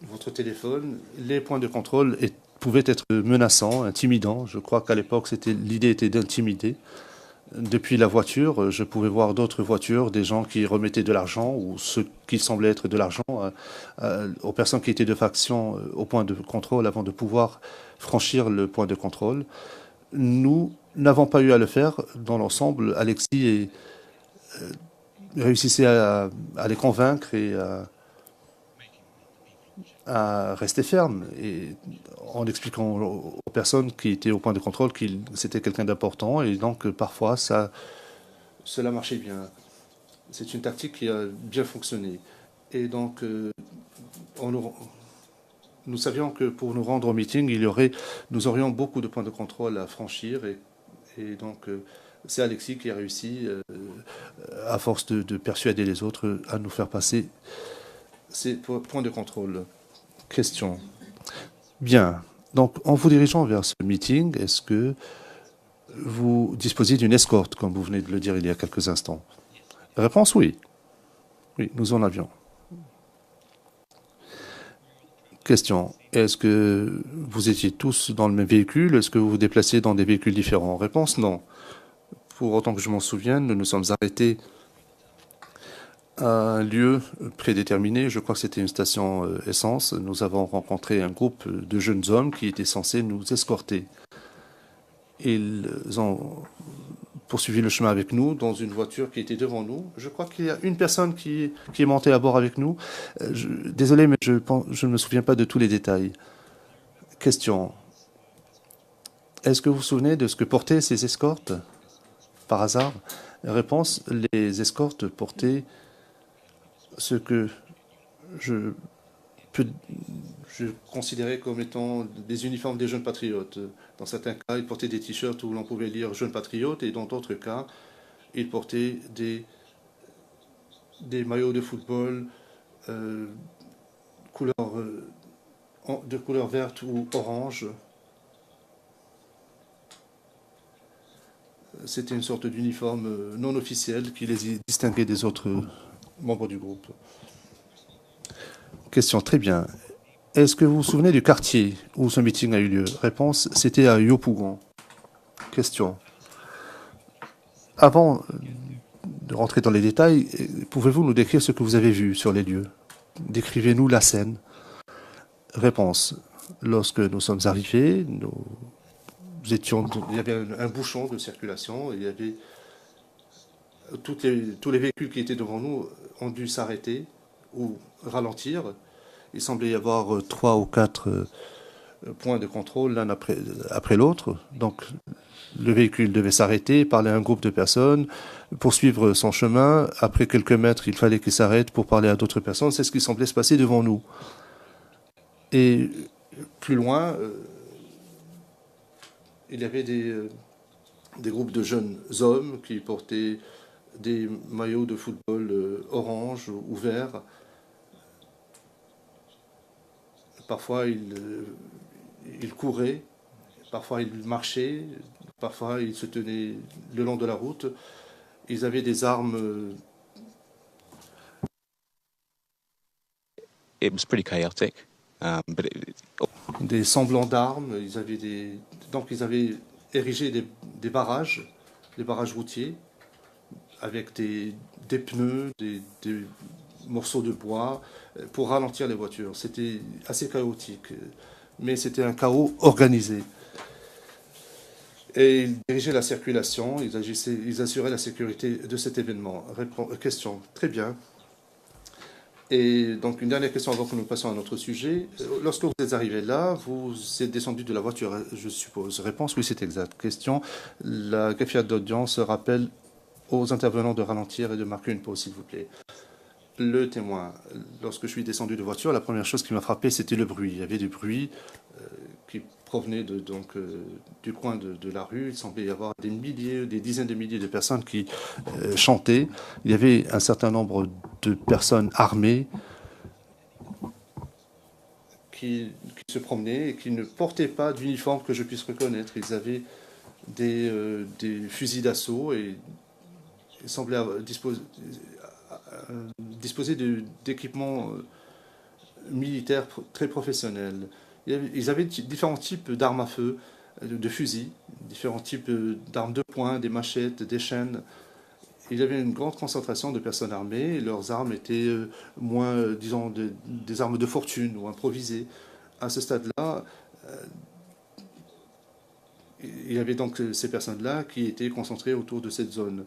votre téléphone, les points de contrôle pouvaient être menaçants, intimidants. Je crois qu'à l'époque, l'idée était d'intimider. Depuis la voiture, je pouvais voir d'autres voitures, des gens qui remettaient de l'argent ou ce qui semblait être de l'argent aux personnes qui étaient de faction au point de contrôle avant de pouvoir franchir le point de contrôle. Nous n'avons pas eu à le faire dans l'ensemble. Alexis réussissait à les convaincre et à rester ferme et en expliquant aux personnes qui étaient au point de contrôle qu'il c'était quelqu'un d'important et donc parfois cela marchait bien. C'est une tactique qui a bien fonctionné. Et donc nous savions que pour nous rendre au meeting, nous aurions beaucoup de points de contrôle à franchir et donc c'est Alexis qui a réussi, à force de persuader les autres, à nous faire passer ces points de contrôle. Question. Bien. Donc, en vous dirigeant vers ce meeting, est-ce que vous disposiez d'une escorte, comme vous venez de le dire il y a quelques instants? Réponse oui. Oui, nous en avions. Question. Est-ce que vous étiez tous dans le même véhicule? Est-ce que vous vous déplaciez dans des véhicules différents? Réponse non. Pour autant que je m'en souvienne, nous nous sommes arrêtés à un lieu prédéterminé. Je crois que c'était une station essence. Nous avons rencontré un groupe de jeunes hommes qui étaient censés nous escorter. Ils ont poursuivi le chemin avec nous dans une voiture qui était devant nous. Je crois qu'il y a une personne qui est montée à bord avec nous. Désolé, mais je ne me souviens pas de tous les détails. Question. Est-ce que vous vous souvenez de ce que portaient ces escortes, par hasard? Réponse. Les escortes portaient ce que je considérais comme étant des uniformes des jeunes patriotes. Dans certains cas, ils portaient des t-shirts où l'on pouvait lire jeunes patriotes et dans d'autres cas, ils portaient des maillots de football de couleur verte ou orange. C'était une sorte d'uniforme non officiel qui les distinguait des autres membres du groupe. Question, très bien. Est-ce que vous vous souvenez du quartier où ce meeting a eu lieu? Réponse, c'était à Yopougon. Question. Avant de rentrer dans les détails, pouvez-vous nous décrire ce que vous avez vu sur les lieux? Décrivez-nous la scène. Réponse. Lorsque nous sommes arrivés, il y avait un bouchon de circulation, il y avait tous les véhicules qui étaient devant nous ont dû s'arrêter ou ralentir. Il semblait y avoir 3 ou 4 points de contrôle l'un après l'autre. Donc le véhicule devait s'arrêter, parler à un groupe de personnes, poursuivre son chemin. Après quelques mètres, il fallait qu'il s'arrête pour parler à d'autres personnes. C'est ce qui semblait se passer devant nous. Et plus loin, il y avait des groupes de jeunes hommes qui portaient des maillots de football orange ou vert. Parfois, ils couraient, parfois ils marchaient, parfois ils se tenaient le long de la route. Ils avaient des armes.
It was pretty chaotic, but
Des semblants d'armes. Donc ils avaient érigé des barrages routiers, avec des pneus, des morceaux de bois, pour ralentir les voitures. C'était assez chaotique, mais c'était un chaos organisé. Et ils dirigeaient la circulation, ils assuraient la sécurité de cet événement. Question, très bien. Et donc, une dernière question avant que nous passions à notre sujet. Lorsque vous êtes arrivé là, vous êtes descendu de la voiture, je suppose. Réponse, oui, c'est exact. Question, la greffière d'audience rappelle aux intervenants de ralentir et de marquer une pause, s'il vous plaît. Le témoin, lorsque je suis descendu de voiture, la première chose qui m'a frappé, c'était le bruit. Il y avait du bruit qui provenait du coin de la rue. Il semblait y avoir des dizaines de milliers de personnes qui chantaient. Il y avait un certain nombre de personnes armées qui se promenaient et qui ne portaient pas d'uniforme que je puisse reconnaître. Ils avaient des fusils d'assaut et ils semblaient disposer d'équipements militaires très professionnels. Ils avaient différents types d'armes à feu, de fusils, différents types d'armes de poing, des machettes, des chaînes. Il y avait une grande concentration de personnes armées et leurs armes étaient moins, disons, des armes de fortune ou improvisées. À ce stade-là, il y avait donc ces personnes-là qui étaient concentrées autour de cette zone.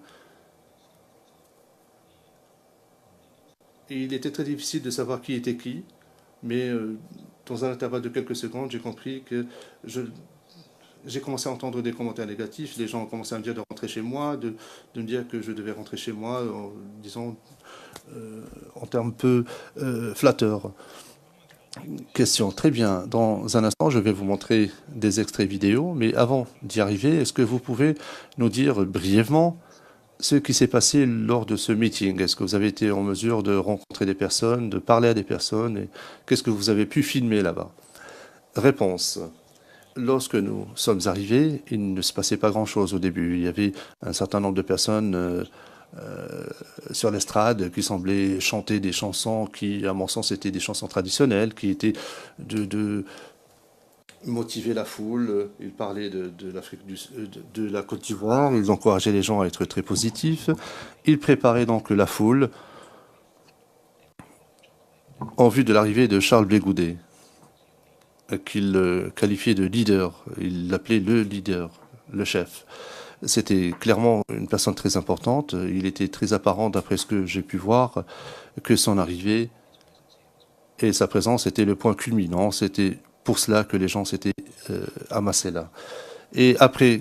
Et il était très difficile de savoir qui était qui, mais dans un intervalle de quelques secondes, j'ai compris que j'ai commencé à entendre des commentaires négatifs. Les gens ont commencé à me dire de rentrer chez moi, de me dire que je devais rentrer chez moi, disons, en termes peu flatteurs. Question, très bien. Dans un instant, je vais vous montrer des extraits vidéo, mais avant d'y arriver, est-ce que vous pouvez nous dire brièvement ce qui s'est passé lors de ce meeting? Est-ce que vous avez été en mesure de rencontrer des personnes, de parler à des personnes, et qu'est-ce que vous avez pu filmer là-bas? Réponse. Lorsque nous sommes arrivés, il ne se passait pas grand-chose au début. Il y avait un certain nombre de personnes sur l'estrade qui semblaient chanter des chansons qui, à mon sens, étaient des chansons traditionnelles, qui étaient de motiver la foule. Ils parlaient de l'Afrique de la Côte d'Ivoire. Ils encourageaient les gens à être très positifs. Ils préparaient donc la foule en vue de l'arrivée de Charles Blé Goudé, qu'il qualifiait de leader. Il l'appelait le leader, le chef. C'était clairement une personne très importante. Il était très apparent, d'après ce que j'ai pu voir, que son arrivée et sa présence était le point culminant. C'était pour cela que les gens s'étaient amassés là. Et après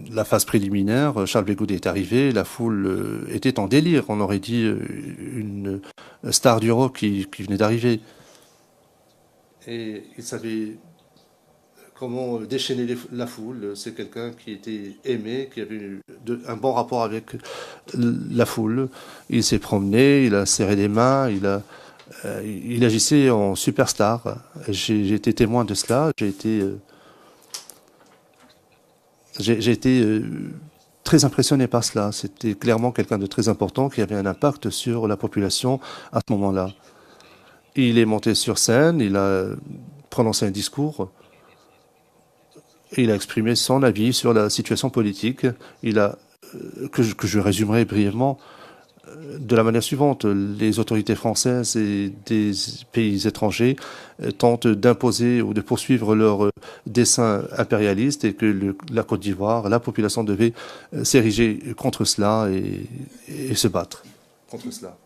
la phase préliminaire, Charles Blé Goudé est arrivé, la foule était en délire. On aurait dit une star du rock qui venait d'arriver. Et il savait comment déchaîner la foule. C'est quelqu'un qui était aimé, qui avait un bon rapport avec la foule. Il s'est promené, il a serré les mains, il agissait en superstar. J'ai été témoin de cela. J'ai été très impressionné par cela. C'était clairement quelqu'un de très important qui avait un impact sur la population à ce moment-là. Il est monté sur scène, il a prononcé un discours, et il a exprimé son avis sur la situation politique. Que je résumerai brièvement, de la manière suivante. Les autorités françaises et des pays étrangers tentent d'imposer ou de poursuivre leur dessein impérialiste et que la Côte d'Ivoire, la population devait s'ériger contre cela et se battre contre cela.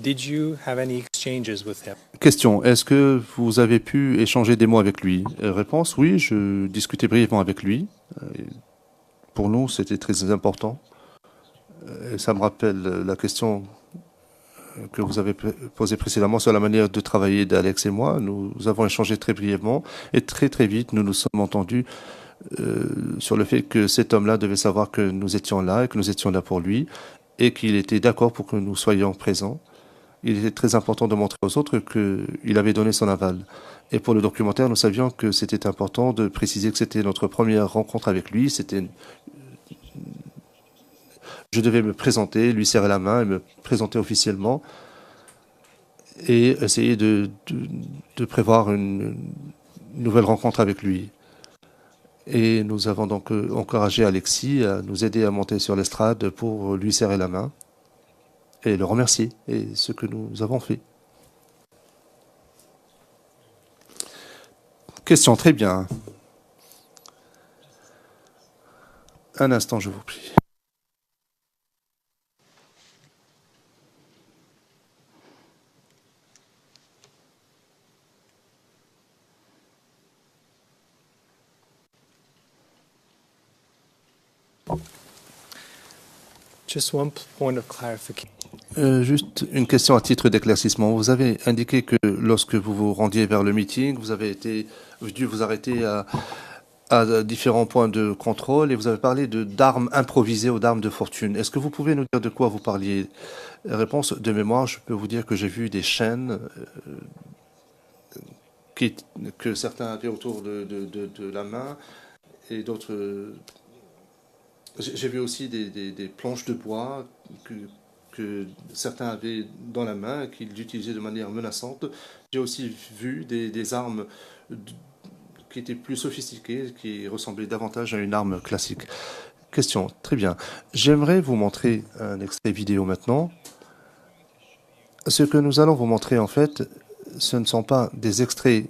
Did you have any exchanges with him?
Question, est-ce que vous avez pu échanger des mots avec lui? Réponse, oui, je discutais brièvement avec lui. Pour nous, c'était très important. Et ça me rappelle la question que vous avez posée précédemment sur la manière de travailler d'Alex et moi. Nous avons échangé très brièvement et très très vite, nous nous sommes entendus sur le fait que cet homme-là devait savoir que nous étions là et que nous étions là pour lui et qu'il était d'accord pour que nous soyons présents. Il était très important de montrer aux autres qu'il avait donné son aval. Et pour le documentaire, nous savions que c'était important de préciser que c'était notre première rencontre avec lui. Je devais me présenter, lui serrer la main et me présenter officiellement et essayer de prévoir une nouvelle rencontre avec lui. Et nous avons donc encouragé Alexis à nous aider à monter sur l'estrade pour lui serrer la main et le remercier, et ce que nous avons fait. Question, très bien. Un instant, je vous prie.
Just one point of clarification.
Juste une question à titre d'éclaircissement. Vous avez indiqué que lorsque vous vous rendiez vers le meeting, vous avez dû vous arrêter à différents points de contrôle et vous avez parlé d'armes improvisées ou d'armes de fortune. Est-ce que vous pouvez nous dire de quoi vous parliez? Réponse de mémoire, je peux vous dire que j'ai vu des chaînes que certains avaient autour de la main et d'autres... J'ai vu aussi des planches de bois que certains avaient dans la main, qu'ils utilisaient de manière menaçante. J'ai aussi vu des armes qui étaient plus sophistiquées, qui ressemblaient davantage à une arme classique. Question, très bien. J'aimerais vous montrer un extrait vidéo maintenant. Ce que nous allons vous montrer, en fait, ce ne sont pas des extraits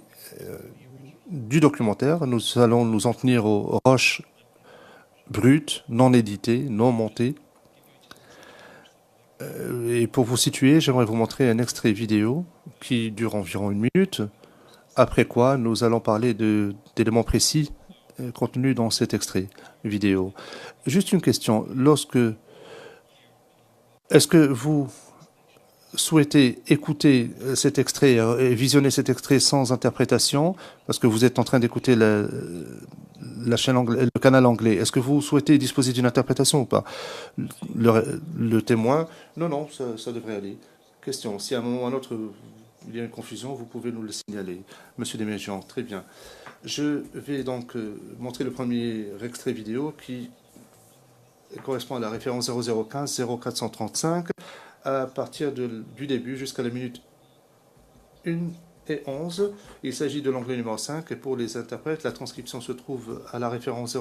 du documentaire. Nous allons nous en tenir aux roches brutes, non éditées, non montées. Et pour vous situer, j'aimerais vous montrer un extrait vidéo qui dure environ 1 minute, après quoi nous allons parler d'éléments précis contenus dans cet extrait vidéo. Juste une question, est-ce que vous souhaitez écouter cet extrait et visionner cet extrait sans interprétation, parce que vous êtes en train d'écouter la chaîne le canal anglais. Est-ce que vous souhaitez disposer d'une interprétation ou pas? Le témoin, non, ça devrait aller. Question, si à un moment ou à un autre il y a une confusion, vous pouvez nous le signaler. Monsieur Desméjean, très bien. Je vais donc montrer le premier extrait vidéo qui correspond à la référence 0015-0435 à partir du début jusqu'à la minute 1:11. Il s'agit de l'onglet numéro 5 et pour les interprètes, la transcription se trouve à la référence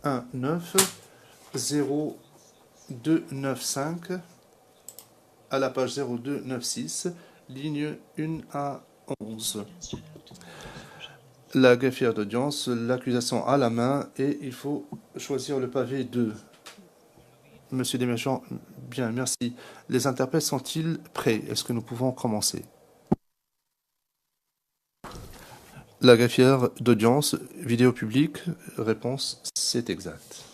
0019-0295 à la page 0296, ligne 1 à 11. La greffière d'audience, l'accusation à la main et il faut choisir le pavé 2. Monsieur Desméjean, bien, merci. Les interprètes sont-ils prêts? Est-ce que nous pouvons commencer? La greffière d'audience, vidéo publique, réponse, c'est exact.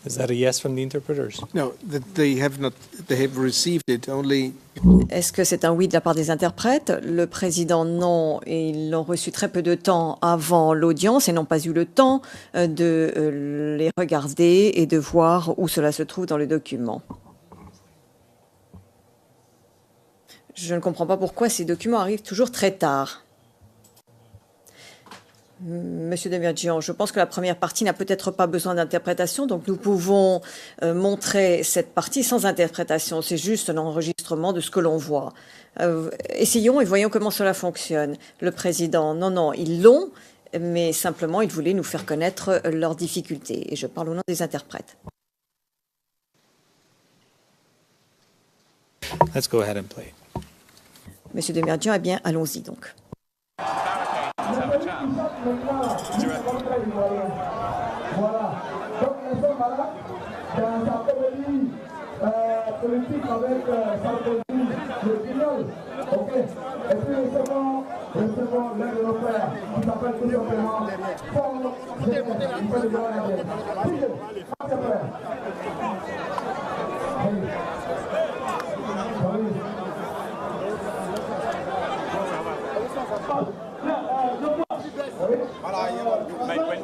Is that a yes from the interpreters?
No, they have received it only.
Est-ce que c'est un oui de la part des interprètes? Le président, non, et ils l'ont reçu très peu de temps avant l'audience et n'ont pas eu le temps de les regarder et de voir où cela se trouve dans le document. Je ne comprends pas pourquoi ces documents arrivent toujours très tard. Monsieur Demirjian, je pense que la première partie n'a peut-être pas besoin d'interprétation, donc nous pouvons montrer cette partie sans interprétation. C'est juste un enregistrement de ce que l'on voit. Essayons et voyons comment cela fonctionne. Le président, non, ils l'ont, mais simplement, ils voulaient nous faire connaître leurs difficultés. Et je parle au nom des interprètes.
Let's go ahead and play.
Monsieur Demirjian, eh bien, allons-y donc.
Voilà. Donc nous sommes là dans sa comédie politique avec Sarkozy, le Guignol. Ok. Et puis recevons l'un de nos frères qui s'appelle tout simplement Paul Jeunesse. Il peut le voir la tête. Pigez, passez frère.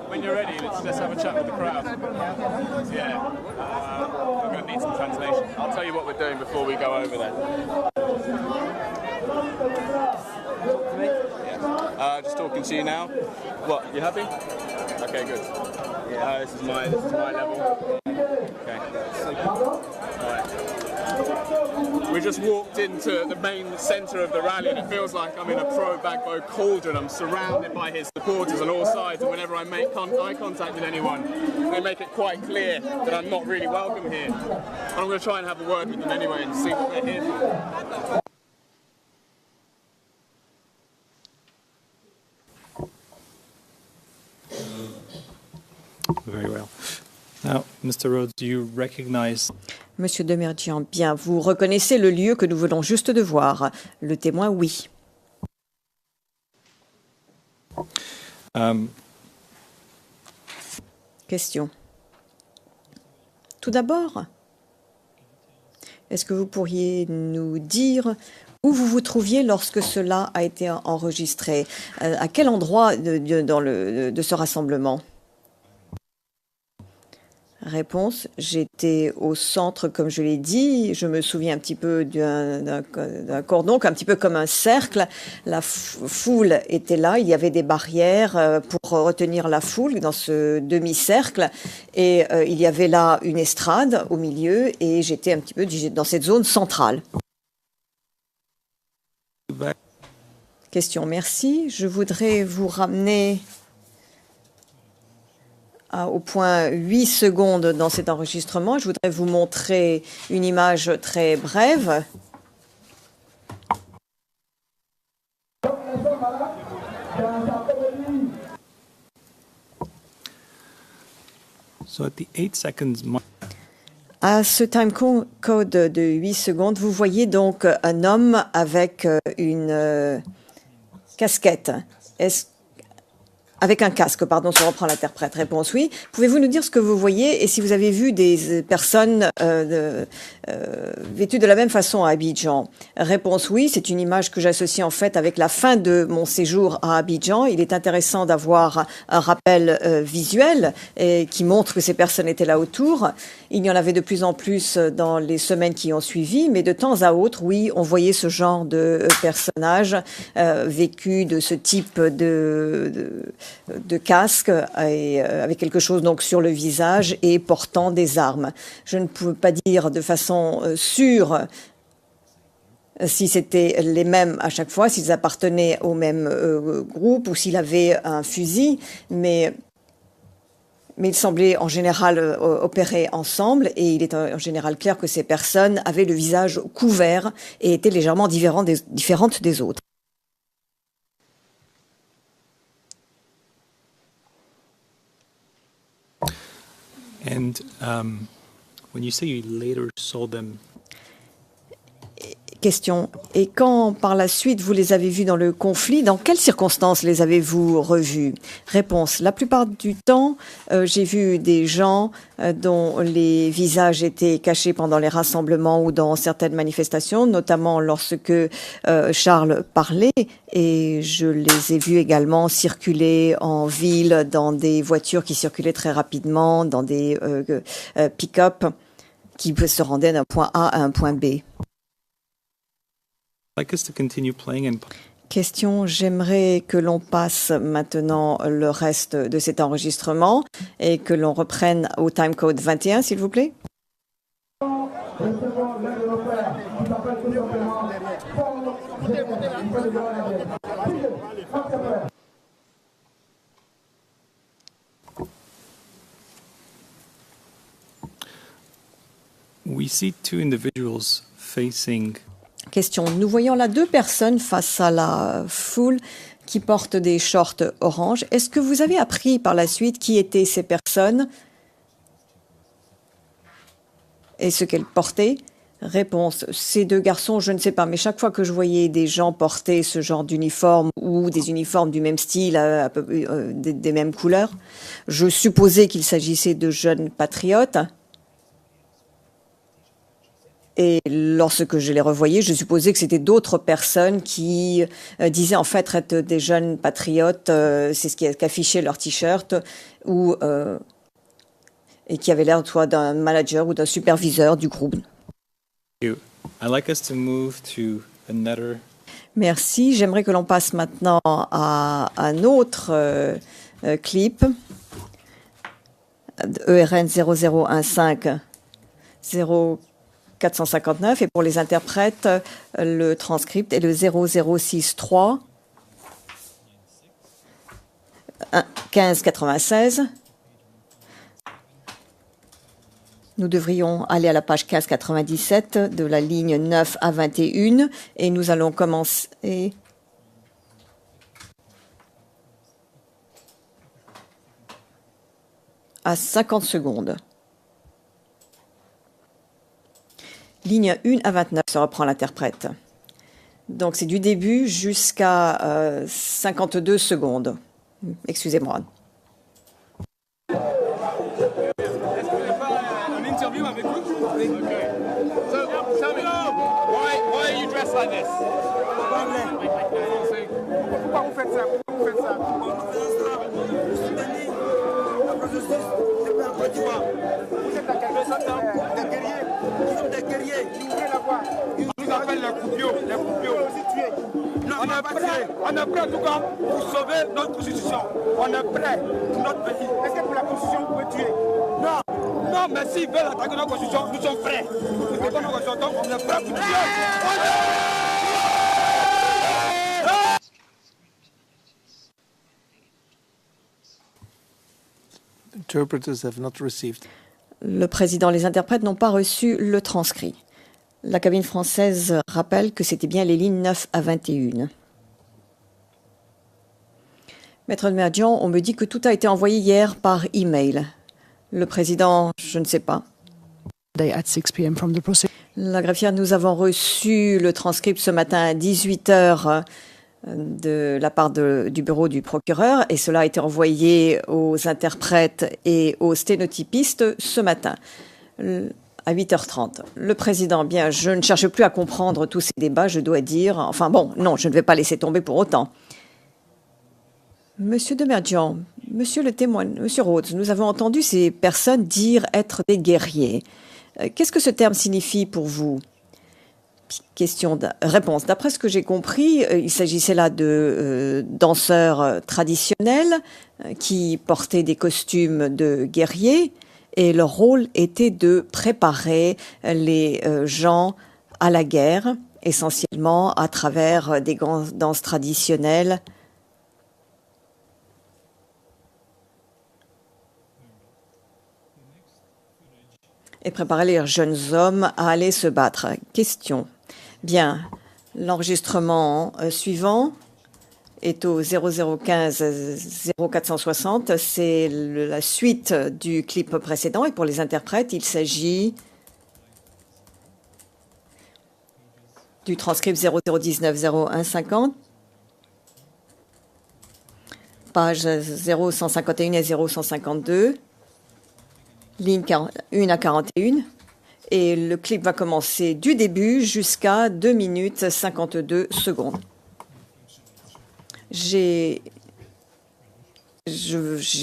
When you're ready, let's have a chat with the crowd. Yeah, we're going to need some translation. I'll tell you what we're doing before we go over there. Yeah. Just talking to you now. What? You happy? Okay, good. This is my level. Okay. All right. We just walked into the main centre of the rally and it feels like I'm in a pro-Gbagbo cauldron. I'm surrounded by his supporters on all sides, and whenever I make eye contact with anyone, they make it quite clear that I'm not really welcome here. And I'm going to try and have a word with them anyway and see what they're here for.
Very well. Now, Mr. Rhodes, do you recognize...
Monsieur Demirjian, bien, vous reconnaissez le lieu que nous venons juste de voir. Le témoin, oui. Question. Tout d'abord, est-ce que vous pourriez nous dire où vous vous trouviez lorsque cela a été enregistré? À quel endroit de ce rassemblement? Réponse, j'étais au centre, comme je l'ai dit. Je me souviens un petit peu d'un cordon, un petit peu comme un cercle. La foule était là, il y avait des barrières pour retenir la foule dans ce demi-cercle. Et il y avait là une estrade au milieu et j'étais un petit peu dans cette zone centrale. Question, merci. Je voudrais vous ramener au point 8 secondes dans cet enregistrement. Je voudrais vous montrer une image très brève.
So at the 8 seconds mark,
à ce time code de 8 secondes, vous voyez donc un homme avec une casquette. Avec un casque, pardon, je reprends l'interprète. Réponse oui. Pouvez-vous nous dire ce que vous voyez et si vous avez vu des personnes vêtues de la même façon à Abidjan? Réponse oui. C'est une image que j'associe en fait avec la fin de mon séjour à Abidjan. Il est intéressant d'avoir un rappel visuel qui montre que ces personnes étaient là autour. Il y en avait de plus en plus dans les semaines qui ont suivi, mais de temps à autre, oui, on voyait ce genre de personnages vécus de ce type de casque et avec quelque chose donc sur le visage et portant des armes. Je ne peux pas dire de façon sûre si c'était les mêmes à chaque fois, s'ils appartenaient au même groupe ou s'il avait un fusil, mais ils semblaient en général opérer ensemble et il est en général clair que ces personnes avaient le visage couvert et étaient légèrement différentes des autres.
and when you say you later sold them,
Question. Et quand, par la suite, vous les avez vus dans le conflit, dans quelles circonstances les avez-vous revus? Réponse. La plupart du temps, j'ai vu des gens dont les visages étaient cachés pendant les rassemblements ou dans certaines manifestations, notamment lorsque Charles parlait. Et je les ai vus également circuler en ville, dans des voitures qui circulaient très rapidement, dans des pick-up qui se rendaient d'un point A à un point B.
like us to continue playing and
Question, j'aimerais que l'on passe maintenant le reste de cet enregistrement et que l'on reprenne au timecode 21, s'il vous plaît.
We see two individuals facing
Question, nous voyons là deux personnes face à la foule qui portent des shorts orange. Est-ce que vous avez appris par la suite qui étaient ces personnes et ce qu'elles portaient? Réponse, ces deux garçons, je ne sais pas, mais chaque fois que je voyais des gens porter ce genre d'uniforme ou des uniformes du même style, des mêmes couleurs, je supposais qu'il s'agissait de jeunes patriotes. Et lorsque je les revoyais, je supposais que c'était d'autres personnes qui disaient en fait être des jeunes patriotes, c'est ce qu'affichaient leur t-shirt, et qui avaient l'air soit d'un manager ou d'un superviseur du groupe.
you. I'd like us to move to another.
Merci. J'aimerais que l'on passe maintenant à un autre clip. ERN 0015 0459 et pour les interprètes, le transcript est le 0063 1596. Nous devrions aller à la page 1597 de la ligne 9 à 21 et nous allons commencer à 50 secondes. Ligne 1 à 29, se reprend l'interprète. Donc c'est du début jusqu'à 52 secondes. Excusez-moi.
An interview avec vous? Okay. So, tell me, why are you dressed like this? Pourquoi vous faites ça? Pourquoi vous faites ça? Vous êtes à quel des guerriers. Nous sommes des guerriers. Nous voulons la voir. On nous appelle les coupiaux. Les coupiaux. On est prêt en tout cas pour sauver notre constitution. On est prêt pour notre pays. Est-ce que pour la constitution, vous pouvez tuer? Non. Non, mais s'ils veulent attaquer notre constitution, nous sommes prêts. Pour défendre notre constitution, donc on est prêt pour tuer.
Interpreters have not received.
Le président, les interprètes n'ont pas reçu le transcrit. La cabine française rappelle que c'était bien les lignes 9 à 21. Maître Merdian, on me dit que tout a été envoyé hier par email. Le président, je ne sais pas.
At 6 p.m. from the
La greffière, nous avons reçu le transcript ce matin à 18h de la part du bureau du procureur et cela a été envoyé aux interprètes et aux sténotypistes ce matin à 8h30. Le président, bien, je ne cherche plus à comprendre tous ces débats, je dois dire. Enfin bon, non, je ne vais pas laisser tomber pour autant. Monsieur Demerdian, monsieur le témoin, monsieur Rhodes, nous avons entendu ces personnes dire être des guerriers. Qu'est-ce que ce terme signifie pour vous? Réponse. D'après ce que j'ai compris, il s'agissait là de danseurs traditionnels qui portaient des costumes de guerriers et leur rôle était de préparer les gens à la guerre, essentiellement à travers des danses traditionnelles. Et préparer les jeunes hommes à aller se battre. Question. Bien, l'enregistrement suivant est au 0015 0460. C'est la suite du clip précédent. Et pour les interprètes, il s'agit du transcript 0019 0150. Page 0151 et 0152. Ligne 1 à 41. Et le clip va commencer du début jusqu'à 2 minutes 52 secondes. J'ai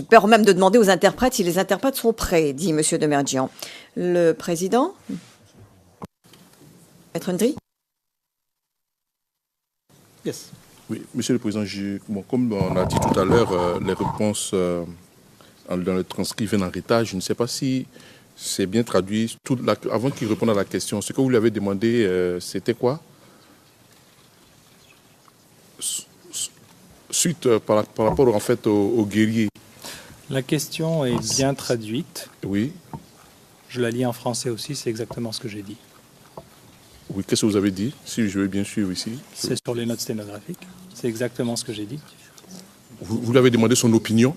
peur même de demander aux interprètes si les interprètes sont prêts, dit M. Demerdian. Le président? Maître Ndri?
Yes.
Oui, Monsieur le Président, comme on a dit tout à l'heure, les réponses dans le transcrit viennent en retard. Je ne sais pas si c'est bien traduit. Avant qu'il réponde à la question, ce que vous lui avez demandé, c'était quoi? Suite par rapport en fait aux guerriers.
La question est bien traduite.
Oui.
Je la lis en français aussi, c'est exactement ce que j'ai dit.
Oui, qu'est-ce que vous avez dit? Si je veux bien suivre ici.
C'est sur les notes sténographiques. C'est exactement ce que j'ai dit.
Vous lui avez demandé son opinion?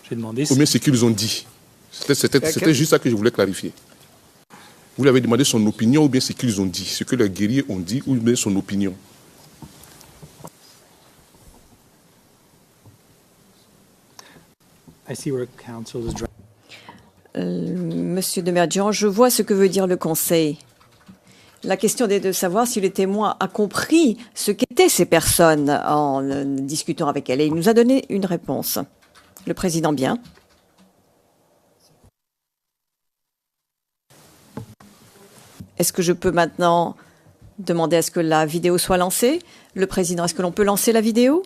J'ai demandé...
Ou bien ce qu'ils ont dit? C'était juste ça que je voulais clarifier. Vous lui avez demandé son opinion ou bien ce qu'ils ont dit? Ce que les guerriers ont dit ou bien son opinion?
Monsieur Demerjian, je vois ce que veut dire le Conseil. La question est de savoir si le témoin a compris ce qu'étaient ces personnes en discutant avec elle. Et il nous a donné une réponse. Le Président, bien. Est-ce que je peux maintenant demander à ce que la vidéo soit lancée? Le Président, est-ce que l'on peut lancer la vidéo?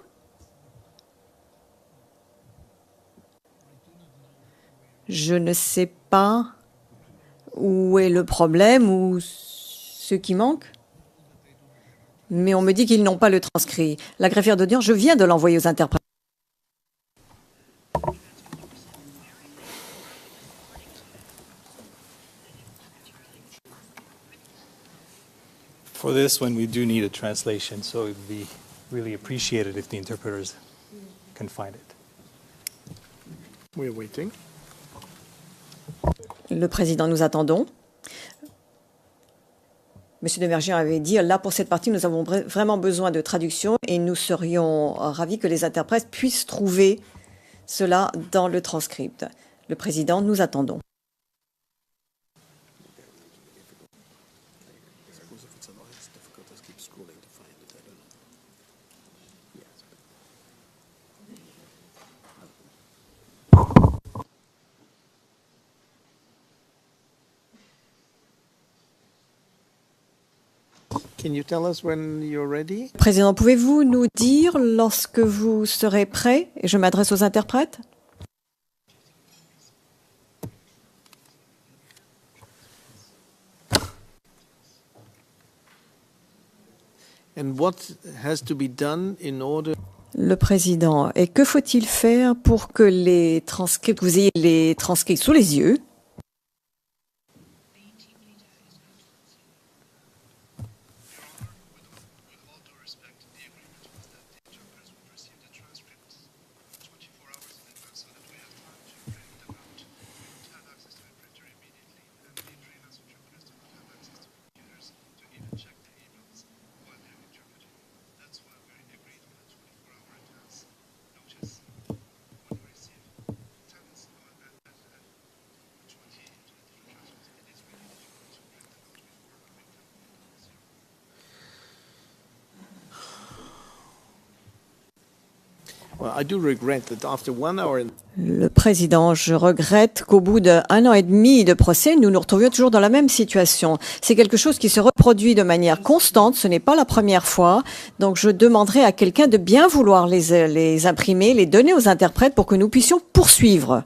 Je ne sais pas où est le problème ou ce qui manque, mais on me dit qu'ils n'ont pas le transcrit. La greffière d'audience, je viens de l'envoyer aux interprètes.
For this one, we do need a translation, so it would be really appreciated if the interpreters can find it.
We're waiting.
Le Président, nous attendons. Monsieur Demerjian avait dit, là, pour cette partie, nous avons vraiment besoin de traduction et nous serions ravis que les interprètes puissent trouver cela dans le transcript. Le Président, nous attendons.
Can you tell us when you're ready?
Président, pouvez-vous nous dire lorsque vous serez prêt? Et je m'adresse aux interprètes.
And what has to be done in order...
Le Président, et que faut-il faire pour que les transcripts, que vous ayez les transcripts sous les yeux? Le Président, je regrette qu'au bout d'1 an et demi de procès, nous nous retrouvions toujours dans la même situation. C'est quelque chose qui se reproduit de manière constante, ce n'est pas la première fois. Donc je demanderai à quelqu'un de bien vouloir les imprimer, les donner aux interprètes pour que nous puissions poursuivre.